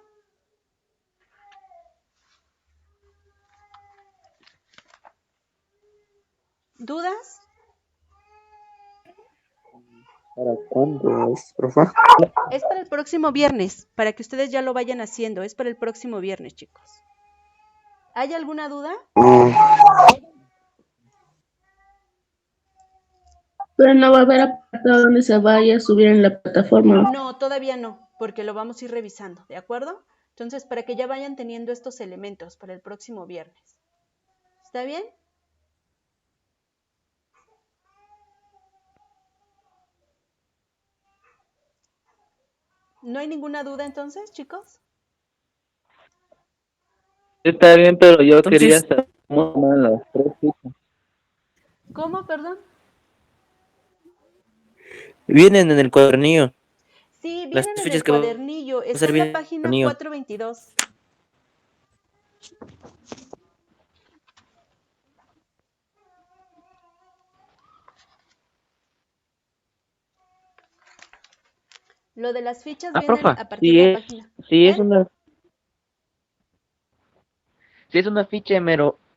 ¿Dudas? ¿Para cuándo es, profe? Es para el próximo viernes, para que ustedes ya lo vayan haciendo. Es para el próximo viernes, chicos. ¿Hay alguna duda? Pero no va a haber apartado donde se vaya a subir en la plataforma. No, todavía no, porque lo vamos a ir revisando, ¿de acuerdo? Entonces, para que ya vayan teniendo estos elementos para el próximo viernes. ¿Está bien? ¿No hay ninguna duda entonces, chicos? Está bien, pero yo quería saber cómo se llaman las 3 fichas. ¿Cómo, perdón? Vienen en el cuadernillo. Sí, Las vienen en fichas el que va cuadernillo. a Está ser en la bien página cuadernillo. 422. Lo de las fichas Ah, vienen profa, a partir de la página. si es ¿Eh? una ficha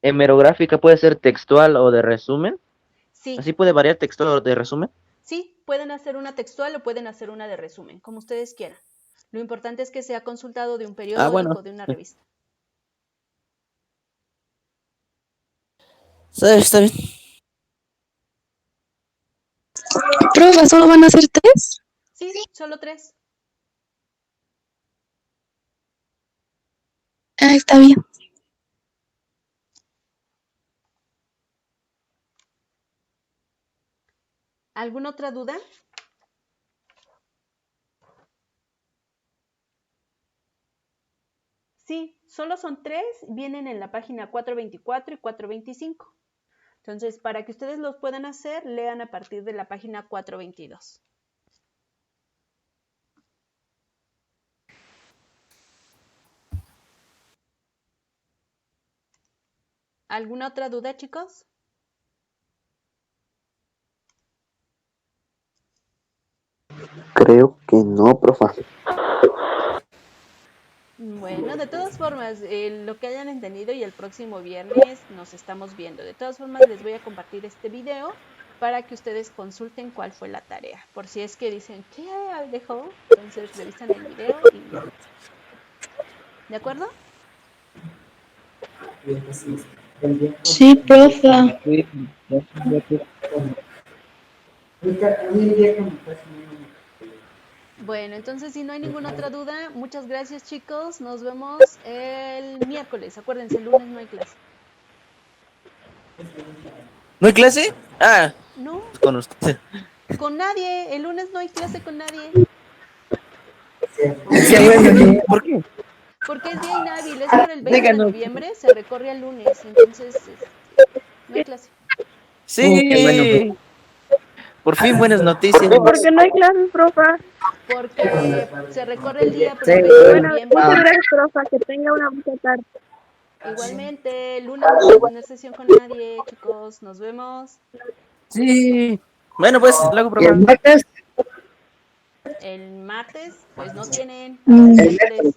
hemerográfica, puede ser textual o de resumen. Sí, Así puede variar textual o de resumen. sí, pueden hacer una textual o pueden hacer una de resumen, como ustedes quieran. Lo importante es que sea consultado de un Ah, bueno. periódico, de una revista. Está bien. Profa, ¿solo van a ser 3? Sí, solo 3. Ah, está bien. ¿Alguna otra duda? Sí, solo son 3, vienen en la página 424 y 425. Entonces, para que ustedes los puedan hacer, lean a partir de la página 422. ¿Alguna otra duda, chicos? Creo que no, profa. Bueno, de todas formas, lo que hayan entendido y el próximo viernes nos estamos viendo. De todas formas, les voy a compartir este video para que ustedes consulten cuál fue la tarea. Por si es que dicen, ¿qué dejó? Entonces revisan el video y ya. ¿De acuerdo? Sí, profa. Bueno, entonces si no hay ninguna otra duda, muchas gracias chicos. Nos vemos el miércoles. Acuérdense, el lunes no hay clase. ¿No hay clase? Ah, No, con usted. con nadie. El lunes no hay clase con nadie. ¿Por qué? Porque es día inhábil, es por el 20 de noviembre, se recorre al lunes, entonces no hay clase. Sí. Por fin buenas noticias. ¿Por qué no hay clases, profa? Porque se recorre el día por el 20 de Bueno, noviembre. muchas gracias, profa. Que tenga una buena tarde. Igualmente, el lunes no vamos a tener sesión con nadie, chicos. Nos vemos. Sí. Bueno, pues, luego ¿Y el probamos. martes? El martes, pues no tienen. Mm. Hasta el miércoles.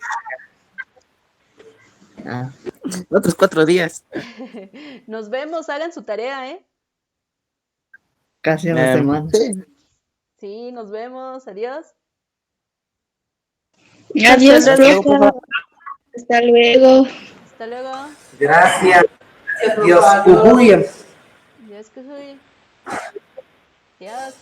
Otros 4 días. Nos vemos, hagan su tarea, ¿eh? Casi una semana. Sí. Sí, nos vemos. Adiós. Adiós, Hasta luego, profa. profa. Hasta luego. Hasta luego. Gracias. Dios. Uy. Adiós, Kuhui. Adiós.